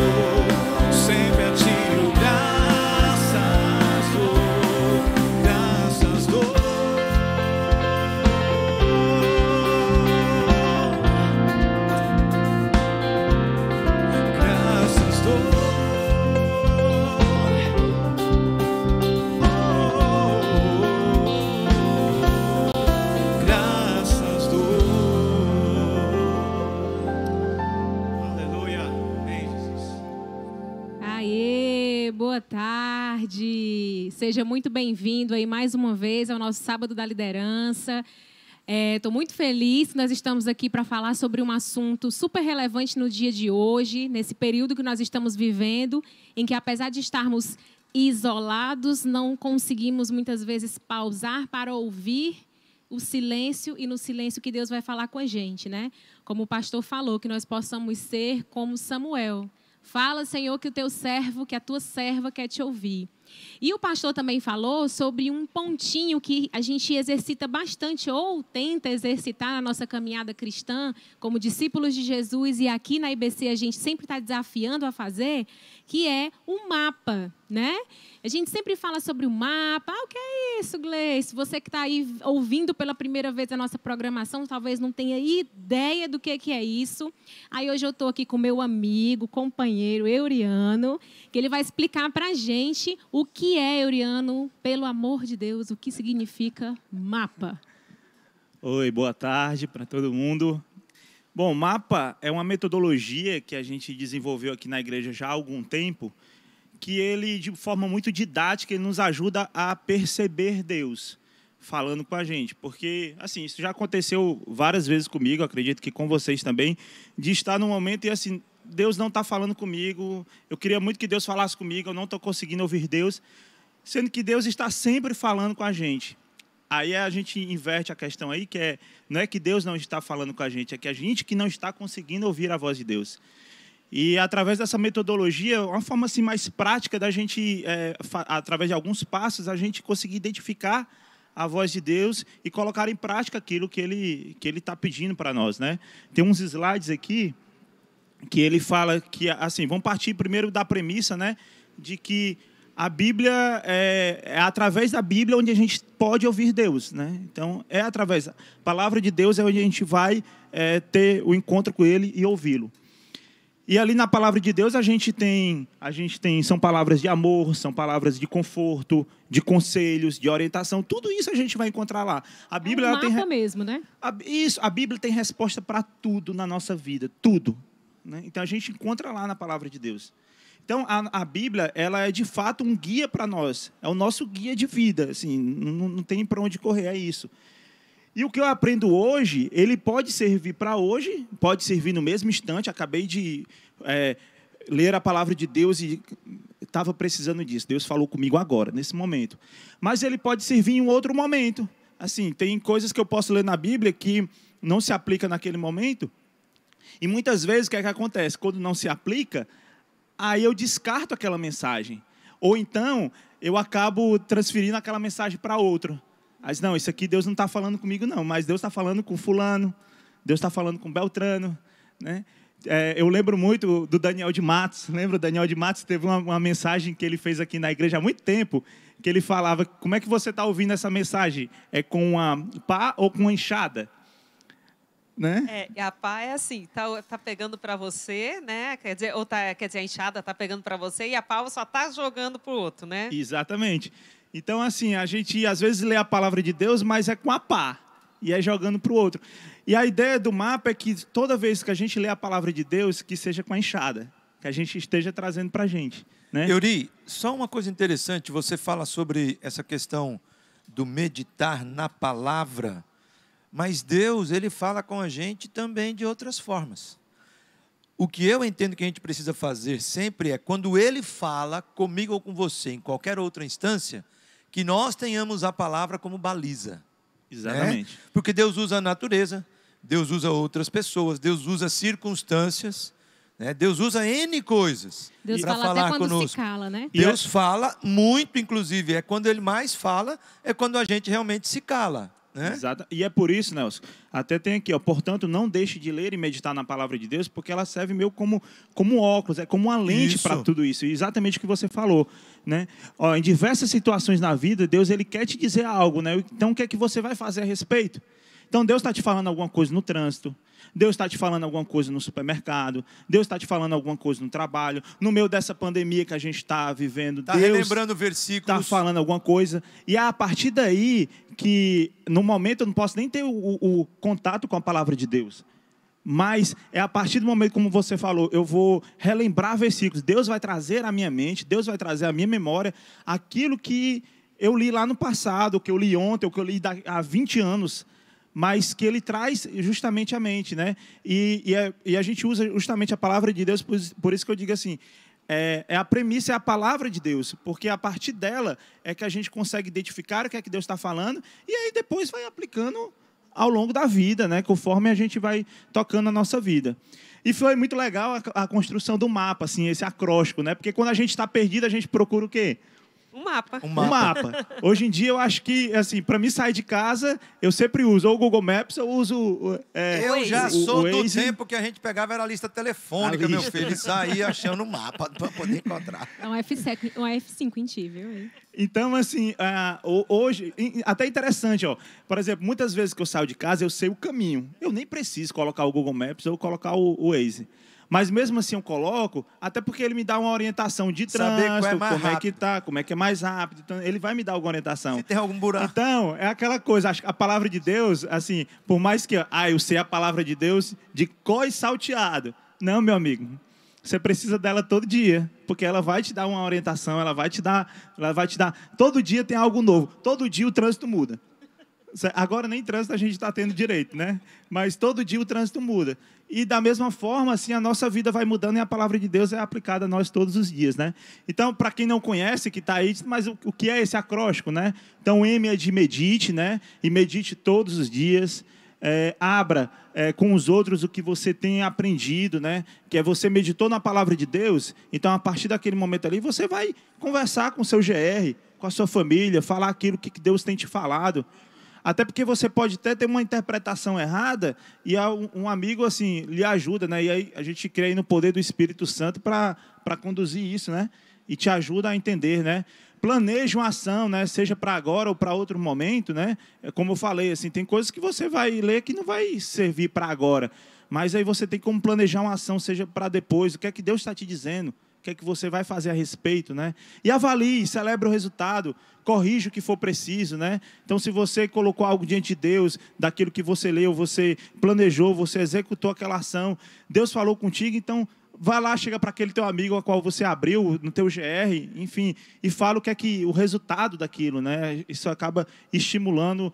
sempre a ti eu graças dou. Graças dou. Graças dou. Graças dou. Aleluia. Amém, Jesus. Aê, boa tarde. Seja muito bem-vindo aí mais uma vez ao nosso Sábado da Liderança. Estou muito feliz que nós estamos aqui para falar sobre um assunto super relevante no dia de hoje, nesse período que nós estamos vivendo, em que, apesar de estarmos isolados, não conseguimos muitas vezes pausar para ouvir o silêncio e no silêncio que Deus vai falar com a gente, né? Como o pastor falou, que nós possamos ser como Samuel. Fala, Senhor, que o teu servo, que a tua serva quer te ouvir. E o pastor também falou sobre um pontinho que a gente exercita bastante ou tenta exercitar na nossa caminhada cristã, como discípulos de Jesus, e aqui na IBC a gente sempre está desafiando a fazer, que é o mapa, né? A gente sempre fala sobre o mapa. O que é isso, Gleice? Você que está aí ouvindo pela primeira vez a nossa programação, talvez não tenha ideia do que é isso. Aí hoje eu estou aqui com meu amigo, companheiro, Euriano, que ele vai explicar para a gente o que é, Euriano, pelo amor de Deus, o que significa mapa. Oi, boa tarde para todo mundo. Bom, mapa é uma metodologia que a gente desenvolveu aqui na igreja já há algum tempo, que ele, de forma muito didática, ele nos ajuda a perceber Deus falando com a gente. Porque, assim, isso já aconteceu várias vezes comigo, acredito que com vocês também, de estar num momento e, assim, Deus não está falando comigo, eu queria muito que Deus falasse comigo, eu não estou conseguindo ouvir Deus, sendo que Deus está sempre falando com a gente. Aí a gente inverte a questão aí, que não é que Deus não está falando com a gente, é que a gente que não está conseguindo ouvir a voz de Deus. E através dessa metodologia, uma forma assim mais prática da gente, através de alguns passos, a gente conseguir identificar a voz de Deus e colocar em prática aquilo que Ele está pedindo para nós, né? Tem uns slides aqui que ele fala que, assim, vamos partir primeiro da premissa, né, de que a Bíblia é através da Bíblia onde a gente pode ouvir Deus, né? Então, a palavra de Deus é onde a gente vai ter o encontro com Ele e ouvi-lo. E ali na palavra de Deus a gente tem são palavras de amor, são palavras de conforto, de conselhos, de orientação, tudo isso a gente vai encontrar lá. A Bíblia, ela tem mesmo, né? A Bíblia tem resposta para tudo na nossa vida, tudo, né? Então a gente encontra lá na palavra de Deus. Então a Bíblia, ela é de fato um guia para nós, é o nosso guia de vida, assim, não tem para onde correr, é isso. E o que eu aprendo hoje, ele pode servir para hoje, pode servir no mesmo instante. Acabei de ler a palavra de Deus e estava precisando disso. Deus falou comigo agora, nesse momento. Mas ele pode servir em um outro momento. Assim, tem coisas que eu posso ler na Bíblia que não se aplica naquele momento. E muitas vezes, o que é que acontece? Quando não se aplica, aí eu descarto aquela mensagem. Ou então, eu acabo transferindo aquela mensagem para outro. Mas não, isso aqui Deus não está falando comigo, não. Mas Deus está falando com fulano, Deus está falando com Beltrano, né? Eu lembro muito do Daniel de Matos. Lembra? O Daniel de Matos teve uma mensagem que ele fez aqui na igreja há muito tempo, que ele falava, como é que você está ouvindo essa mensagem? É com uma pá ou com uma enxada? Né? E a pá é assim, tá pegando para você, né? Quer dizer, a enxada tá pegando para você e a pá só tá jogando pro outro, né? Exatamente. Então, assim, a gente às vezes lê a palavra de Deus, mas é com a pá, e é jogando para o outro. E a ideia do mapa é que toda vez que a gente lê a palavra de Deus, que seja com a enxada, que a gente esteja trazendo para a gente, né? Euri, só uma coisa interessante, você fala sobre essa questão do meditar na palavra, mas Deus, Ele fala com a gente também de outras formas. O que eu entendo que a gente precisa fazer sempre é, quando Ele fala comigo ou com você, em qualquer outra instância, que nós tenhamos a palavra como baliza. Exatamente. Né? Porque Deus usa a natureza, Deus usa outras pessoas, Deus usa circunstâncias, né? Deus usa N coisas para falar até quando conosco. Se cala, né? Deus fala muito, inclusive, quando Ele mais fala, é quando a gente realmente se cala. Né? Exato. E é por isso, Nelson, até tem aqui, portanto, não deixe de ler e meditar na palavra de Deus, porque ela serve meio como óculos, é como uma lente para tudo isso. E exatamente o que você falou, né? Em diversas situações na vida, Deus, Ele quer te dizer algo, né? Então, o que é que você vai fazer a respeito? Então, Deus está te falando alguma coisa no trânsito, Deus está te falando alguma coisa no supermercado, Deus está te falando alguma coisa no trabalho, no meio dessa pandemia que a gente está vivendo, Deus relembrando versículos, está falando alguma coisa, e é a partir daí que, no momento, eu não posso nem ter o contato com a palavra de Deus, mas é a partir do momento, como você falou, eu vou relembrar versículos, Deus vai trazer à minha mente, Deus vai trazer à minha memória aquilo que eu li lá no passado, o que eu li ontem, o que eu li há 20 anos, mas que Ele traz justamente à mente, né? E a gente usa justamente a palavra de Deus, por isso que eu digo assim, a premissa é a palavra de Deus, porque a partir dela é que a gente consegue identificar o que é que Deus está falando, e aí depois vai aplicando ao longo da vida, né? Conforme a gente vai tocando a nossa vida. E foi muito legal a construção do mapa, assim, esse acróstico, né? Porque quando a gente está perdido, a gente procura o quê? Um mapa. Um mapa. Hoje em dia, eu acho que, assim, para mim sair de casa, eu sempre uso ou o Google Maps ou uso eu já sou do Waze. tempo que a gente pegava era a lista telefônica, meu filho, e saía achando o mapa para poder encontrar. É um F5 em ti, viu? Então, assim, hoje, até interessante, ó. Por exemplo, muitas vezes que eu saio de casa, eu sei o caminho. Eu nem preciso colocar o Google Maps ou colocar o Waze. Mas mesmo assim eu coloco, até porque ele me dá uma orientação de trânsito, como é que tá, como é que é mais rápido. Então, ele vai me dar alguma orientação. Se tem algum buraco. Então, é aquela coisa, a palavra de Deus, assim, por mais que eu sei a palavra de Deus de có e salteado. Não, meu amigo. Você precisa dela todo dia, porque ela vai te dar uma orientação, ela vai te dar. Todo dia tem algo novo. Todo dia o trânsito muda. Agora nem trânsito a gente está tendo direito, né? Mas todo dia o trânsito muda. E da mesma forma, assim, a nossa vida vai mudando e a palavra de Deus é aplicada a nós todos os dias, né? Então, para quem não conhece, que está aí, mas o que é esse acróstico, né? Então, M é de medite, né? E medite todos os dias. abra com os outros o que você tem aprendido, né? Que é você meditou na palavra de Deus, então a partir daquele momento ali você vai conversar com o seu GR, com a sua família, falar aquilo que Deus tem te falado. Até porque você pode até ter uma interpretação errada e um amigo assim lhe ajuda, né? E aí a gente crê no poder do Espírito Santo para conduzir isso, né? E te ajuda a entender, né? Planeje uma ação, né? Seja para agora ou para outro momento, né? Como eu falei, assim, tem coisas que você vai ler que não vai servir para agora, mas aí você tem como planejar uma ação, seja para depois. O que é que Deus está te dizendo? O que é que você vai fazer a respeito, né? E avalie, celebre o resultado, corrija o que for preciso, né? Então, se você colocou algo diante de Deus, daquilo que você leu, você planejou, você executou aquela ação, Deus falou contigo, então vai lá, chega para aquele teu amigo a qual você abriu no teu GR, enfim, e fala o que é que o resultado daquilo, né? Isso acaba estimulando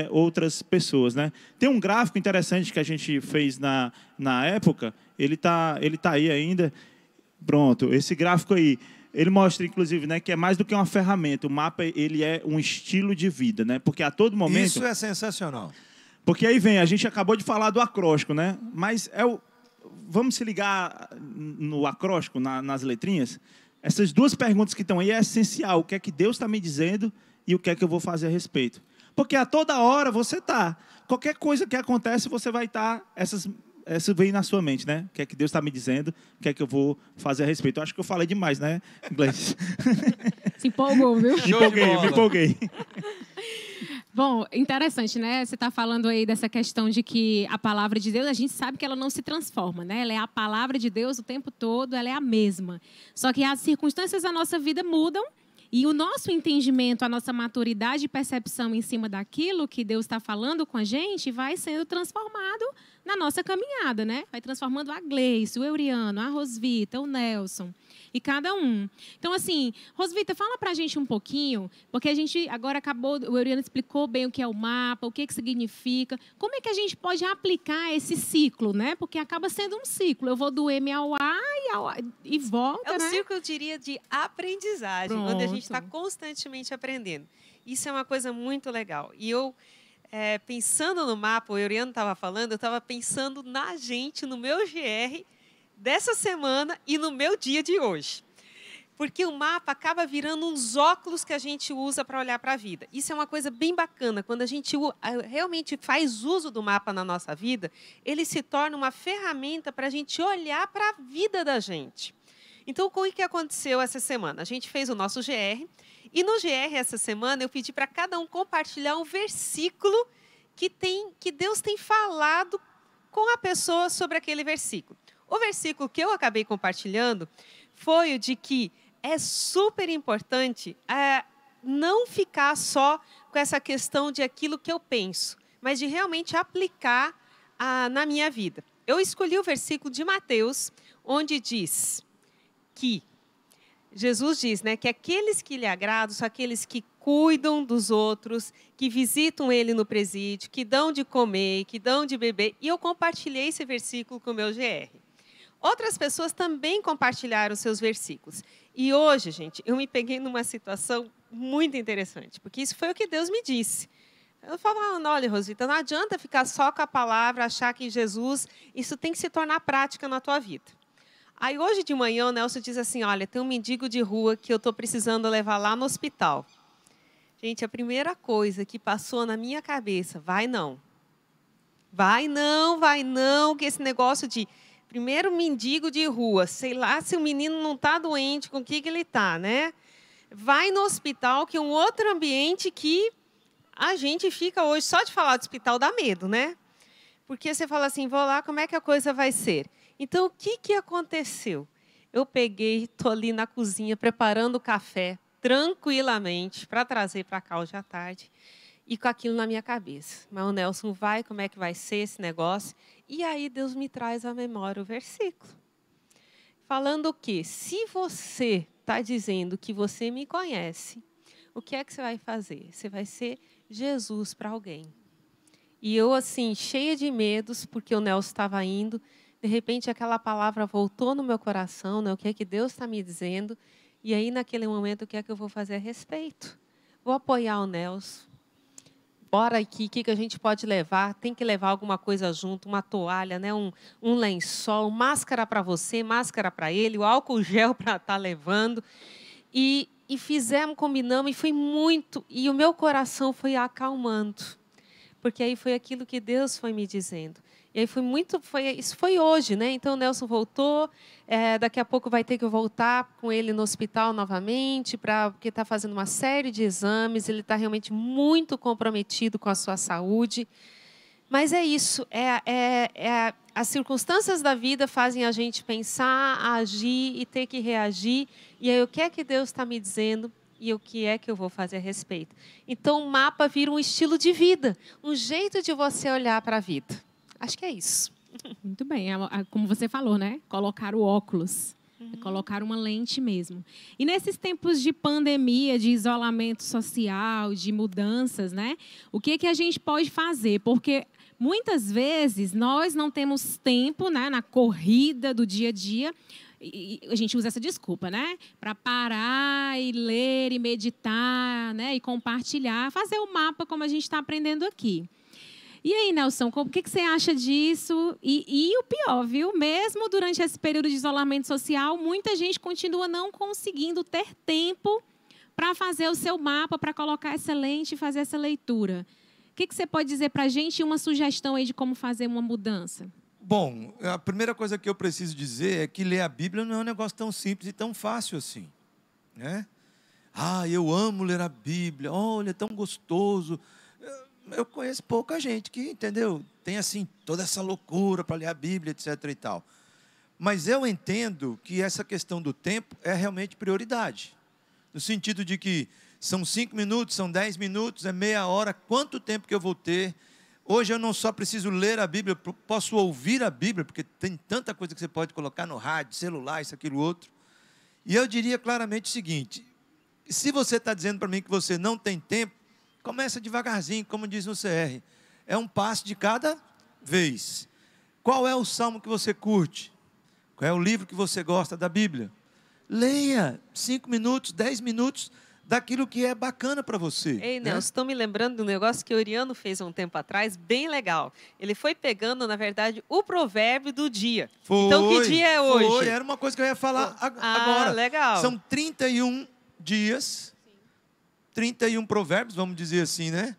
outras pessoas, né? Tem um gráfico interessante que a gente fez na época, ele tá aí ainda. Pronto, esse gráfico aí, ele mostra, inclusive, né, que é mais do que uma ferramenta. O mapa, ele é um estilo de vida, né? Porque a todo momento... Isso é sensacional. Porque aí vem, a gente acabou de falar do acróstico, né? Mas vamos se ligar no acróstico, nas letrinhas? Essas duas perguntas que estão aí é essencial. O que é que Deus está me dizendo e o que é que eu vou fazer a respeito? Porque a toda hora você está. Qualquer coisa que acontece, você vai estar... Isso vem na sua mente, né? O que é que Deus está me dizendo, o que é que eu vou fazer a respeito. Eu acho que eu falei demais, né, Gleice? Se empolgou, viu? Me empolguei. Bom, interessante, né? Você está falando aí dessa questão de que a palavra de Deus, a gente sabe que ela não se transforma, né? Ela é a palavra de Deus o tempo todo, ela é a mesma. Só que as circunstâncias da nossa vida mudam e o nosso entendimento, a nossa maturidade e percepção em cima daquilo que Deus está falando com a gente vai sendo transformado na nossa caminhada, né? Vai transformando a Gleice, o Euriano, a Rosvita, o Nelson e cada um. Então, assim, Rosvita, fala pra gente um pouquinho, porque a gente agora acabou, o Euriano explicou bem o que é o mapa, o que significa, como é que a gente pode aplicar esse ciclo, né? Porque acaba sendo um ciclo. Eu vou do M ao A e volta, né? É um né? ciclo, eu diria, de aprendizagem, Pronto. onde a gente está constantemente aprendendo. Isso é uma coisa muito legal. E eu, pensando no mapa, o Euriano estava falando, eu estava pensando na gente, no meu GR, dessa semana e no meu dia de hoje. Porque o mapa acaba virando uns óculos que a gente usa para olhar para a vida. Isso é uma coisa bem bacana. Quando a gente realmente faz uso do mapa na nossa vida, ele se torna uma ferramenta para a gente olhar para a vida da gente. Então, o que aconteceu essa semana? A gente fez o nosso GR, e no GR essa semana eu pedi para cada um compartilhar um versículo que Deus tem falado com a pessoa sobre aquele versículo. O versículo que eu acabei compartilhando foi o de que é super importante não ficar só com essa questão de aquilo que eu penso, mas de realmente aplicar na minha vida. Eu escolhi o versículo de Mateus, onde diz que Jesus diz, né, que aqueles que lhe agradam são aqueles que cuidam dos outros, que visitam ele no presídio, que dão de comer, que dão de beber. E eu compartilhei esse versículo com o meu GR. Outras pessoas também compartilharam seus versículos. E hoje, gente, eu me peguei numa situação muito interessante, porque isso foi o que Deus me disse. Eu falava, olha, Rosvita, não adianta ficar só com a palavra, achar que Jesus, isso tem que se tornar prática na tua vida. Aí, hoje de manhã, o Nelson diz assim, olha, tem um mendigo de rua que eu estou precisando levar lá no hospital. Gente, a primeira coisa que passou na minha cabeça, vai não, que esse negócio de... Primeiro, mendigo de rua, sei lá se o menino não está doente, com o que ele está, né? Vai no hospital, que é um outro ambiente que a gente fica hoje, só de falar do hospital dá medo, né? Porque você fala assim, vou lá, como é que a coisa vai ser? Então, o que aconteceu? Eu peguei, estou ali na cozinha, preparando o café, tranquilamente, para trazer para cá hoje à tarde, e com aquilo na minha cabeça. Mas o Nelson vai, como é que vai ser esse negócio? E aí Deus me traz à memória o versículo. Falando o quê? Se você está dizendo que você me conhece, o que é que você vai fazer? Você vai ser Jesus para alguém. E eu, assim, cheia de medos, porque o Nelson estava indo, de repente aquela palavra voltou no meu coração, né? O que é que Deus está me dizendo? E aí, naquele momento, o que é que eu vou fazer a respeito? Vou apoiar o Nelson. bora aqui, o que a gente pode levar? Tem que levar alguma coisa junto, uma toalha, né? um lençol, máscara para você, máscara para ele, o álcool gel para estar levando. E fizemos, combinamos, e foi muito. E o meu coração foi acalmando. Porque aí foi aquilo que Deus foi me dizendo. E aí isso foi hoje, né? Então o Nelson voltou, daqui a pouco vai ter que voltar com ele no hospital novamente, porque está fazendo uma série de exames, ele está realmente muito comprometido com a sua saúde. Mas é isso, as circunstâncias da vida fazem a gente pensar, agir e ter que reagir. E aí o que é que Deus está me dizendo? E o que é que eu vou fazer a respeito? Então o mapa vira um estilo de vida, um jeito de você olhar para a vida. Acho que é isso. Muito bem, como você falou, né? Colocar o óculos, colocar uma lente mesmo. E nesses tempos de pandemia, de isolamento social, de mudanças, né? O que a gente pode fazer? Porque muitas vezes nós não temos tempo, né, na corrida do dia a dia. E a gente usa essa desculpa, né? Para parar e ler e meditar, né? E compartilhar, fazer o mapa como a gente está aprendendo aqui. E aí, Nelson, o que você acha disso? E o pior, viu? Mesmo durante esse período de isolamento social, muita gente continua não conseguindo ter tempo para fazer o seu mapa, para colocar essa lente e fazer essa leitura. O que você pode dizer para a gente e uma sugestão aí de como fazer uma mudança? Bom, a primeira coisa que eu preciso dizer é que ler a Bíblia não é um negócio tão simples e tão fácil assim, né? Ah, eu amo ler a Bíblia, olha, é tão gostoso. Eu conheço pouca gente que, entendeu, tem assim toda essa loucura para ler a Bíblia, etc. e tal. Mas eu entendo que essa questão do tempo é realmente prioridade. No sentido de que são 5 minutos, são 10 minutos, é meia hora, quanto tempo que eu vou ter? Hoje eu não só preciso ler a Bíblia, posso ouvir a Bíblia, porque tem tanta coisa que você pode colocar no rádio, celular, isso, aquilo, outro. E eu diria claramente o seguinte, se você está dizendo para mim que você não tem tempo, começa devagarzinho, como diz no CR. É um passo de cada vez. Qual é o salmo que você curte? Qual é o livro que você gosta da Bíblia? Leia 5 minutos, 10 minutos daquilo que é bacana para você. Ei, Nelson, estou me lembrando de um negócio que o Oriano fez há um tempo atrás, bem legal. Ele foi pegando, na verdade, o provérbio do dia. Então, que dia é hoje? Foi, era uma coisa que eu ia falar agora. Legal. São 31 dias, 31 provérbios, vamos dizer assim, né?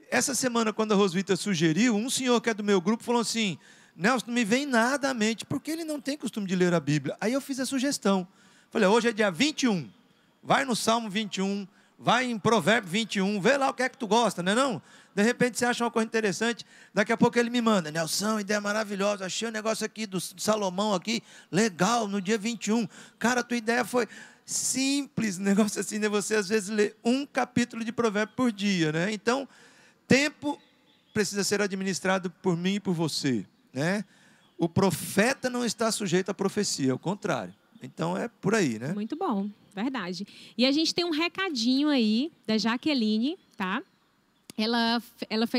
Essa semana, quando a Rosvita sugeriu, um senhor que é do meu grupo falou assim, Nelson, não me vem nada à mente, porque ele não tem costume de ler a Bíblia. Aí eu fiz a sugestão. Falei, hoje é dia 21, vai no Salmo 21, vai em Provérbio 21, vê lá o que é que tu gosta, não é não? De repente você acha uma coisa interessante, daqui a pouco ele me manda, Nelson, ideia maravilhosa, achei um negócio aqui do Salomão aqui, legal, no dia 21. Cara, tua ideia foi simples, negócio assim, né? Você às vezes lê um capítulo de Provérbio por dia, né? Então, tempo precisa ser administrado por mim e por você, né? O profeta não está sujeito à profecia, ao contrário. Então, é por aí, né? Muito bom, verdade. E a gente tem um recadinho aí da Jaqueline, tá? Ela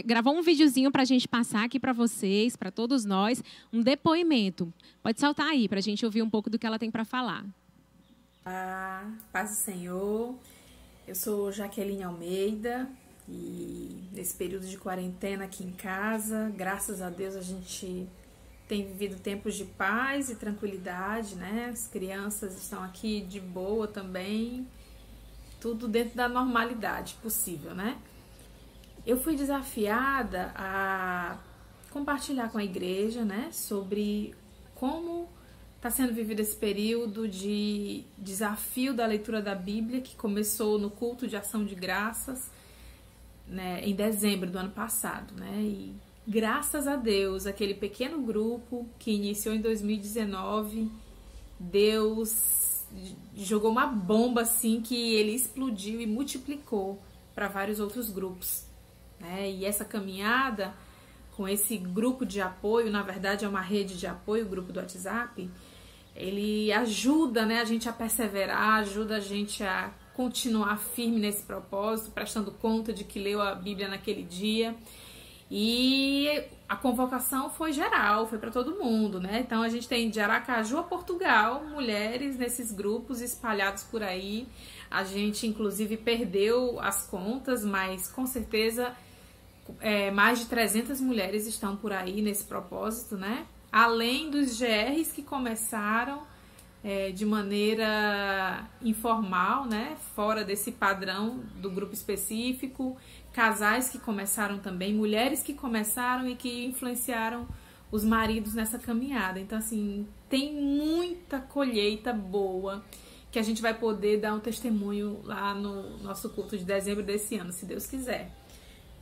gravou um videozinho para a gente passar aqui para vocês, para todos nós, um depoimento. Pode soltar aí, para a gente ouvir um pouco do que ela tem para falar. Paz do Senhor, eu sou Jaqueline Almeida e nesse período de quarentena aqui em casa, graças a Deus a gente tem vivido tempos de paz e tranquilidade, né? As crianças estão aqui de boa também, tudo dentro da normalidade possível, né? Eu fui desafiada a compartilhar com a igreja, né, sobre como está sendo vivido esse período de desafio da leitura da Bíblia, que começou no culto de ação de graças, né, em dezembro do ano passado, né? E graças a Deus, aquele pequeno grupo que iniciou em 2019, Deus jogou uma bomba assim que ele explodiu e multiplicou para vários outros grupos, né? E essa caminhada com esse grupo de apoio, na verdade é uma rede de apoio, o grupo do WhatsApp, ele ajuda, né, a gente a perseverar, ajuda a gente a continuar firme nesse propósito, prestando conta de que leu a Bíblia naquele dia. E a convocação foi geral, foi para todo mundo, né? Então a gente tem de Aracaju a Portugal, mulheres nesses grupos espalhados por aí. A gente inclusive perdeu as contas, mas com certeza mais de 300 mulheres estão por aí nesse propósito, né? Além dos GRs que começaram de maneira informal, né? Fora desse padrão do grupo específico, casais que começaram também, mulheres que começaram e que influenciaram os maridos nessa caminhada. Então, assim, tem muita colheita boa que a gente vai poder dar um testemunho lá no nosso culto de dezembro desse ano, se Deus quiser.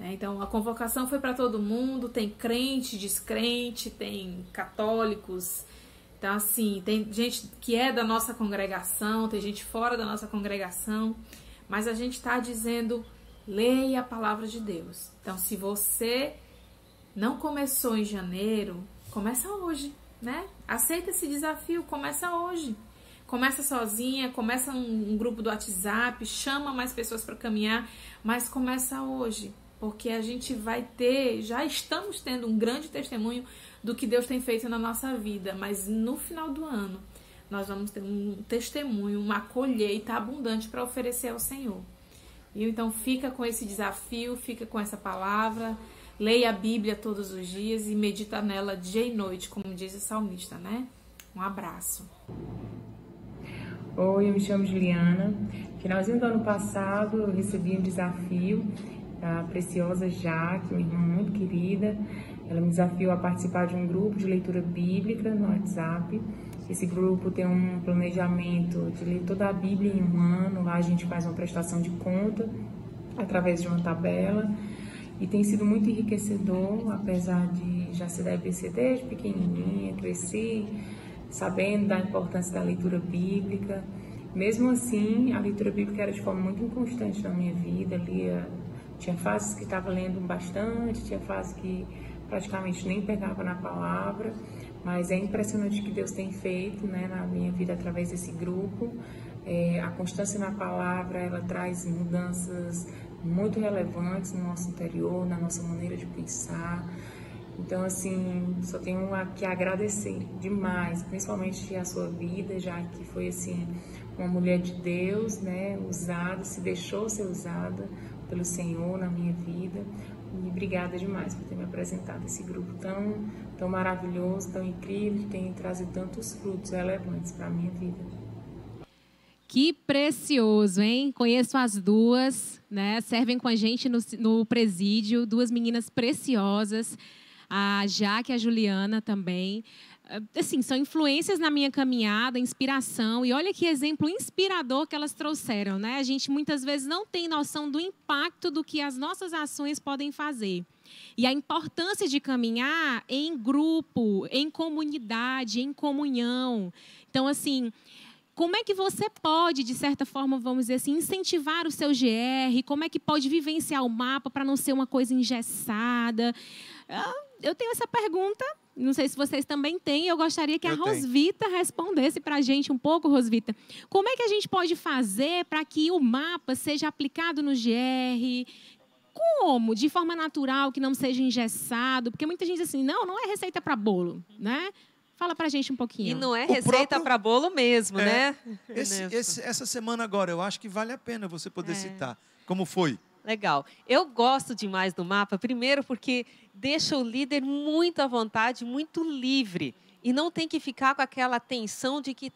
Então, a convocação foi para todo mundo, tem crente, descrente, tem católicos. Então, assim, tem gente que é da nossa congregação, tem gente fora da nossa congregação, mas a gente está dizendo, leia a palavra de Deus. Então, se você não começou em janeiro, começa hoje, né? Aceita esse desafio, começa hoje. Começa sozinha, começa um grupo do WhatsApp, chama mais pessoas para caminhar, mas começa hoje, porque a gente vai ter, já estamos tendo um grande testemunho do que Deus tem feito na nossa vida, mas no final do ano nós vamos ter um testemunho, uma colheita abundante para oferecer ao Senhor. E então fica com esse desafio, fica com essa palavra, leia a Bíblia todos os dias e medita nela dia e noite, como diz o salmista, né? Um abraço. Oi, eu me chamo Juliana. Finalzinho do ano passado eu recebi um desafio da preciosa Jaque, uma irmã muito querida. Ela me desafiou a participar de um grupo de leitura bíblica no WhatsApp. Esse grupo tem um planejamento de ler toda a Bíblia em um ano. Lá a gente faz uma prestação de conta através de uma tabela. E tem sido muito enriquecedor, apesar de já ser da EBC desde pequenininha, cresci sabendo da importância da leitura bíblica. Mesmo assim, a leitura bíblica era de forma muito inconstante na minha vida. Tinha fases que estava lendo bastante, tinha fases que praticamente nem pegava na palavra, mas é impressionante o que Deus tem feito, né, na minha vida através desse grupo. A constância na palavra, ela traz mudanças muito relevantes no nosso interior, na nossa maneira de pensar. Então, assim, só tenho que agradecer demais, principalmente a sua vida, já que foi, assim, uma mulher de Deus, né, usada, se deixou ser usada pelo Senhor na minha vida. E obrigada demais por ter me apresentado esse grupo tão maravilhoso, tão incrível, que tem trazido tantos frutos relevantes para a minha vida. Que precioso, hein? Conheço as duas, né? Servem com a gente no presídio, duas meninas preciosas, a Jaque e a Juliana também. Assim, são influências na minha caminhada, inspiração. E olha que exemplo inspirador que elas trouxeram, né? A gente muitas vezes não tem noção do impacto do que as nossas ações podem fazer. E a importância de caminhar em grupo, em comunidade, em comunhão. Então, assim, como é que você pode, de certa forma, vamos dizer assim, incentivar o seu GR? Como é que pode vivenciar o mapa para não ser uma coisa engessada? Eu tenho essa pergunta, não sei se vocês também têm, eu gostaria que a Rosvita respondesse para a gente um pouco, Rosvita. Como é que a gente pode fazer para que o mapa seja aplicado no GR? Como? De forma natural, que não seja engessado? Porque muita gente diz assim, não é receita para bolo, né? Fala pra gente um pouquinho. E não é receita para bolo mesmo, né? Essa semana agora, eu acho que vale a pena você poder citar. Como foi? Legal. Eu gosto demais do mapa, primeiro porque deixa o líder muito à vontade, muito livre. E não tem que ficar com aquela tensão de que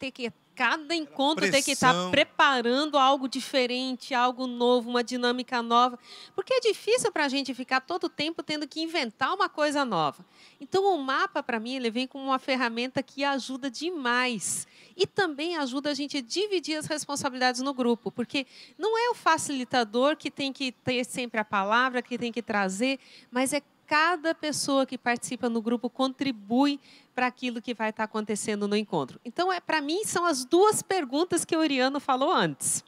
cada encontro tem que estar preparando algo diferente, algo novo, uma dinâmica nova. Porque é difícil para a gente ficar todo o tempo tendo que inventar uma coisa nova. Então, o mapa, para mim, ele vem como uma ferramenta que ajuda demais. E também ajuda a gente a dividir as responsabilidades no grupo. Porque não é o facilitador que tem que ter sempre a palavra, que tem que trazer, mas é cada pessoa que participa no grupo contribui para aquilo que vai estar acontecendo no encontro. Então, para mim, são as duas perguntas que o Oriano falou antes.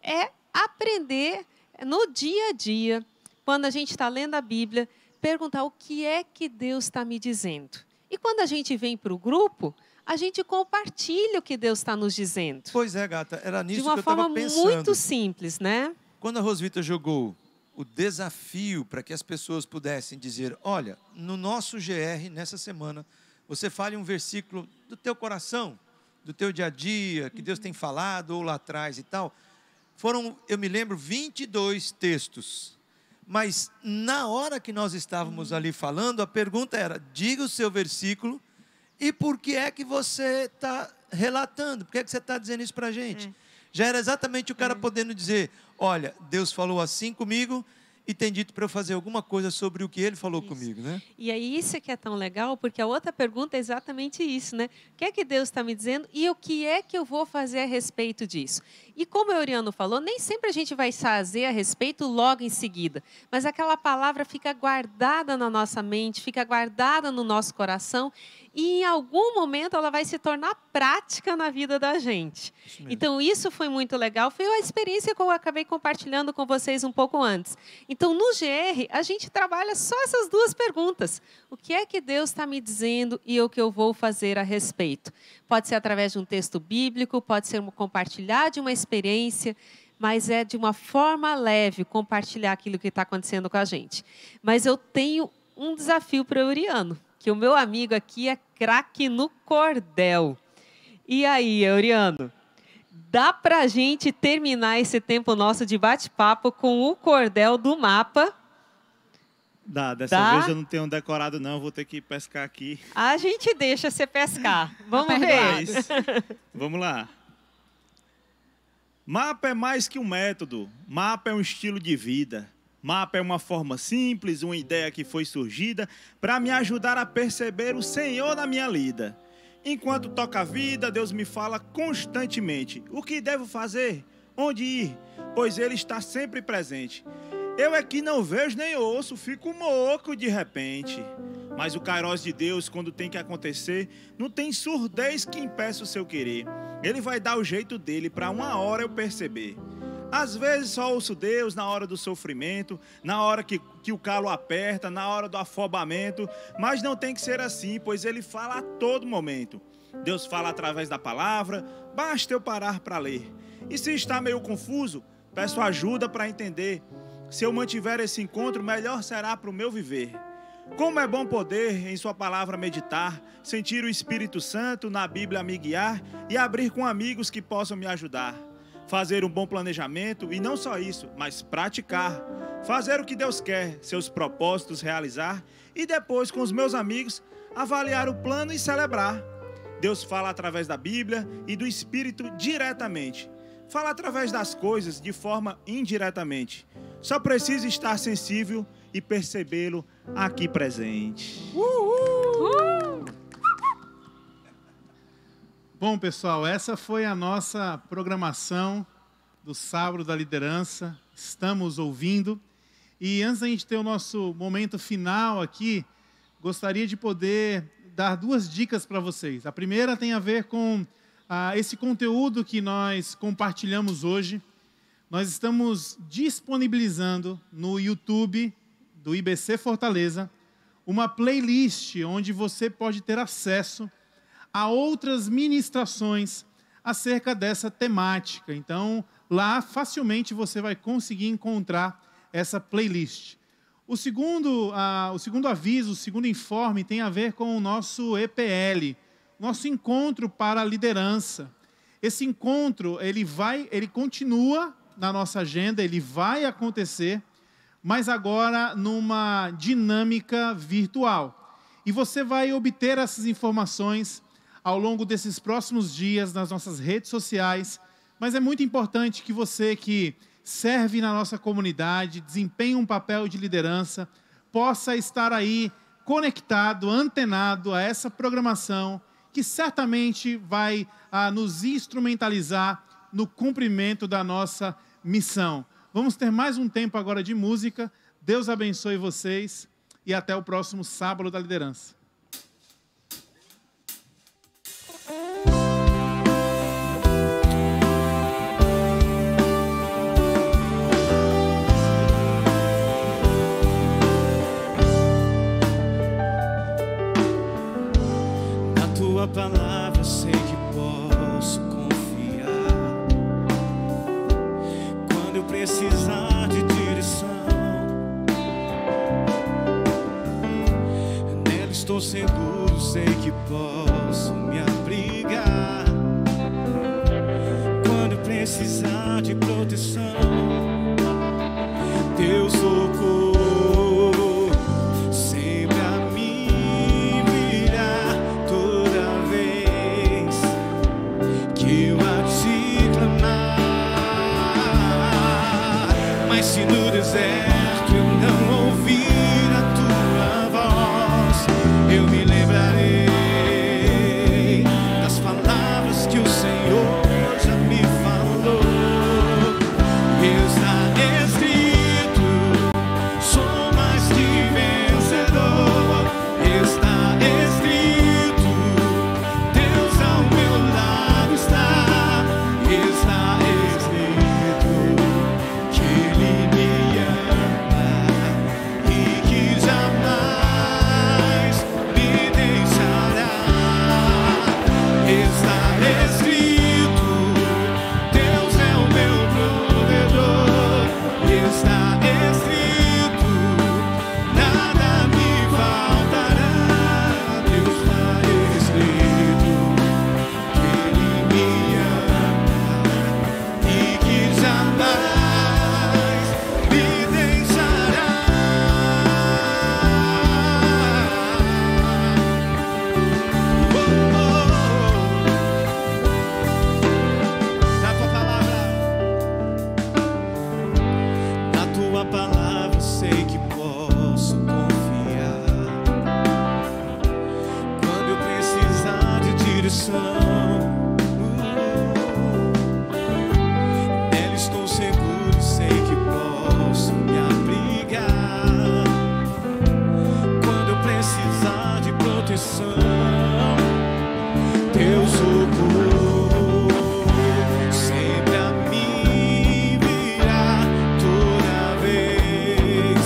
É aprender no dia a dia, quando a gente está lendo a Bíblia, perguntar o que é que Deus está me dizendo. E quando a gente vem para o grupo, a gente compartilha o que Deus está nos dizendo. Pois é, gata, era nisso que eu estava pensando. De uma forma muito simples, né? Quando a Rosvita jogou o desafio para que as pessoas pudessem dizer, olha, no nosso GR, nessa semana, você fale um versículo do teu coração, do teu dia a dia, que Deus tem falado, ou lá atrás e tal. Foram, eu me lembro, 22 textos. Mas na hora que nós estávamos ali falando, a pergunta era: diga o seu versículo e por que é que você está relatando? Por que é que você está dizendo isso para a gente? Já era exatamente o cara podendo dizer: olha, Deus falou assim comigo e tem dito para eu fazer alguma coisa sobre o que Ele falou comigo, né? E aí isso que é tão legal, porque a outra pergunta é exatamente isso, né? O que é que Deus está me dizendo e o que é que eu vou fazer a respeito disso? E como o Euriano falou, nem sempre a gente vai fazer a respeito logo em seguida, mas aquela palavra fica guardada na nossa mente, fica guardada no nosso coração e em algum momento ela vai se tornar prática na vida da gente. Então isso foi muito legal, foi a experiência que eu acabei compartilhando com vocês um pouco antes. Então no GR a gente trabalha só essas duas perguntas. O que é que Deus está me dizendo e o que eu vou fazer a respeito? Pode ser através de um texto bíblico, pode ser compartilhar de uma experiência, mas é de uma forma leve compartilhar aquilo que está acontecendo com a gente. Mas eu tenho um desafio para o Euriano, que o meu amigo aqui é craque no cordel. E aí, Euriano, dá para a gente terminar esse tempo nosso de bate-papo com o cordel do mapa? Dessa vez eu não tenho decorado não, vou ter que pescar aqui. A gente deixa você pescar. Vamos ver. Vamos lá. Mapa é mais que um método, mapa é um estilo de vida. Mapa é uma forma simples, uma ideia que foi surgida para me ajudar a perceber o Senhor na minha lida. Enquanto toca a vida, Deus me fala constantemente. O que devo fazer? Onde ir? Pois Ele está sempre presente. Eu é que não vejo nem ouço, fico moco de repente. Mas o Kairos de Deus, quando tem que acontecer, não tem surdez que impeça o seu querer. Ele vai dar o jeito dele para uma hora eu perceber. Às vezes só ouço Deus na hora do sofrimento, na hora que o calo aperta, na hora do afobamento, mas não tem que ser assim, pois Ele fala a todo momento. Deus fala através da palavra, basta eu parar para ler. E se está meio confuso, peço ajuda para entender. Se eu mantiver esse encontro, melhor será para o meu viver. Como é bom poder em sua palavra meditar, sentir o Espírito Santo na Bíblia me guiar e abrir com amigos que possam me ajudar. Fazer um bom planejamento e não só isso, mas praticar. Fazer o que Deus quer, seus propósitos realizar e depois com os meus amigos avaliar o plano e celebrar. Deus fala através da Bíblia e do Espírito diretamente. Fala através das coisas de forma indiretamente. Só precisa estar sensível e percebê-lo aqui presente. Bom, pessoal, essa foi a nossa programação do Sábado da Liderança. Estamos ouvindo. E antes da gente ter o nosso momento final aqui, gostaria de poder dar duas dicas para vocês. A primeira tem a ver com esse conteúdo que nós compartilhamos hoje. Nós estamos disponibilizando no YouTube do IBC Fortaleza uma playlist onde você pode ter acesso a outras ministrações acerca dessa temática. Então, lá facilmente você vai conseguir encontrar essa playlist. O segundo aviso, o segundo informe tem a ver com o nosso EPL, nosso encontro para a liderança. Esse encontro, ele continua na nossa agenda, ele vai acontecer, mas agora numa dinâmica virtual. E você vai obter essas informações ao longo desses próximos dias nas nossas redes sociais, mas é muito importante que você que serve na nossa comunidade, desempenha um papel de liderança, possa estar aí conectado, antenado a essa programação que certamente vai nos instrumentalizar no cumprimento da nossa missão. Vamos ter mais um tempo agora de música. Deus abençoe vocês e até o próximo Sábado da Liderança. Tua palavra sei que posso confiar. Quando eu precisar de direção, nela estou seguro, sei que posso me abrigar. Quando eu precisar de proteção, teu socorro eles são. Nela estou seguro e sei que posso me abrigar quando eu precisar de proteção. Teu socorro sempre a mim virá toda vez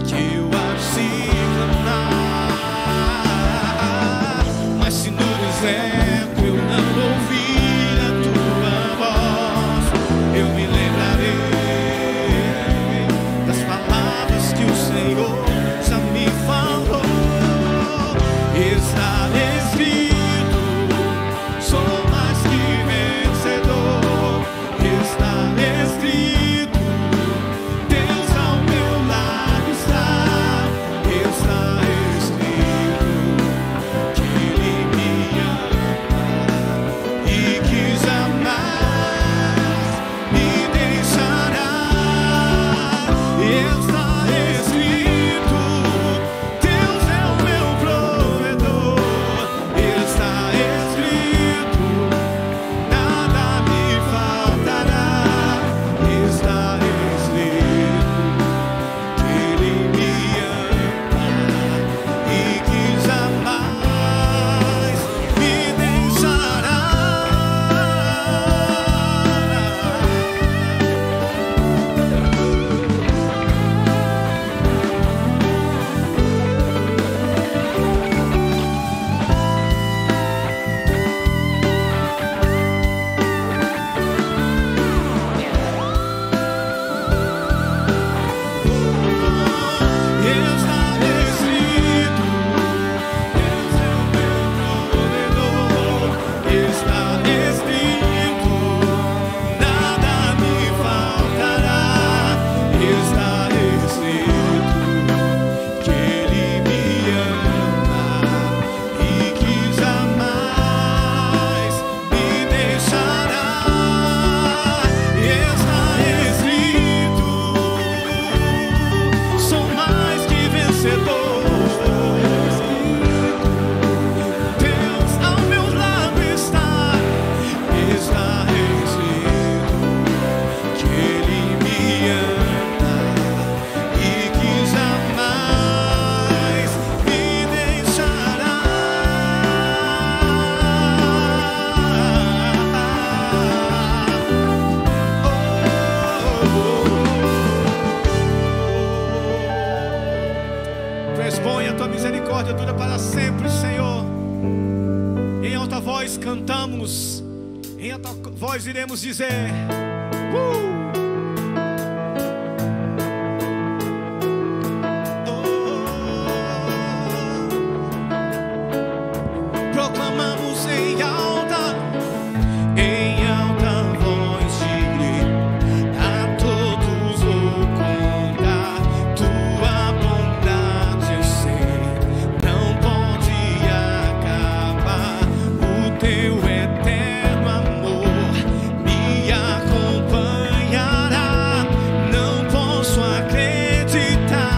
que eu assim clamar. Mas se no deserto eu não ouvir a tua voz, eu me lembrarei das palavras que o Senhor já me falou. Está escrito, sou mais que vencedor. Está escrito, Deus ao meu lado está. Está escrito que Ele me ama e que jamais me deixará. Está escrito, Deus é o meu provedor. Está escrito, nada me faltará. Está escrito que Ele me ama e que jamais me deixará. Está escrito, Deus é o meu provedor. Está escrito, nada me faltará. Está escrito que Ele me ama e que jamais me deixará. Está escrito, sou mais que vencedor. Deus ao meu lado está. Está escrito que Ele me ama e que jamais me deixará. Tu és bom e a tua misericórdia dura para sempre, Senhor. Em alta voz cantamos, em alta voz iremos dizer: proclamamos em alta voz a todos vou contar tua bondade. Eu sei, não pode acabar. O teu eterno amor me acompanhará. Não posso acreditar.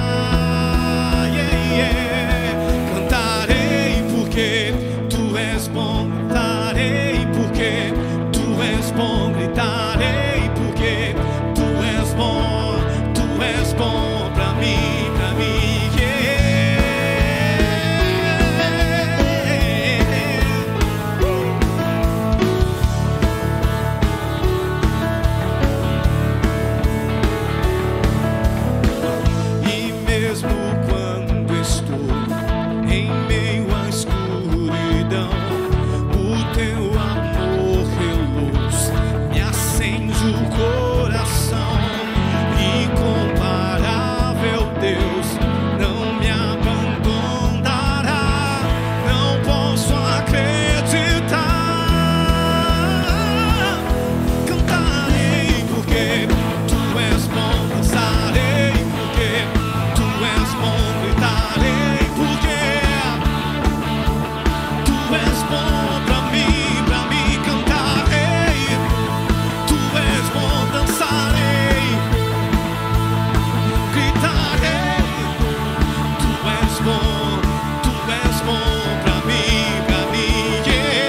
Cantarei porque tu és bom. Cantarei porque tu és bom. Gritarei porque tu és bom. Tu és bom pra mim, pra mim. E mesmo quando estou em meio à escuridão, o teu amor reluz me acende o coração. Incomparável Deus não me abandonará. Não posso acreditar. Cantarei porque tu és bom. Dançarei porque tu és bom. Gritarei porque tu és bom pra mim, pra mim. Cantarei, tu és bom. Dançarei, gritarei, tu és bom pra mim, pra mim. Yeah.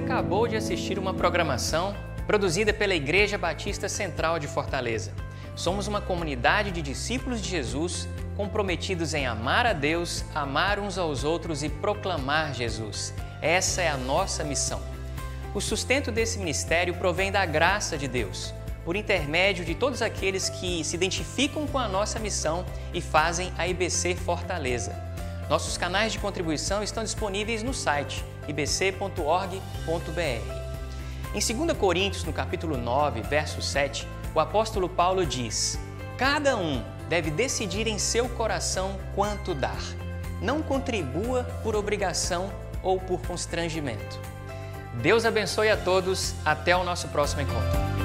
acabou de assistir uma programação produzida pela Igreja Batista Central de Fortaleza. Somos uma comunidade de discípulos de Jesus comprometidos em amar a Deus, amar uns aos outros e proclamar Jesus. Essa é a nossa missão. O sustento desse ministério provém da graça de Deus, por intermédio de todos aqueles que se identificam com a nossa missão e fazem a IBC Fortaleza. Nossos canais de contribuição estão disponíveis no site ibc.org.br. Em 2 Coríntios, no capítulo 9, verso 7, o apóstolo Paulo diz: cada um deve decidir em seu coração quanto dar. Não contribua por obrigação ou por constrangimento. Deus abençoe a todos. Até o nosso próximo encontro.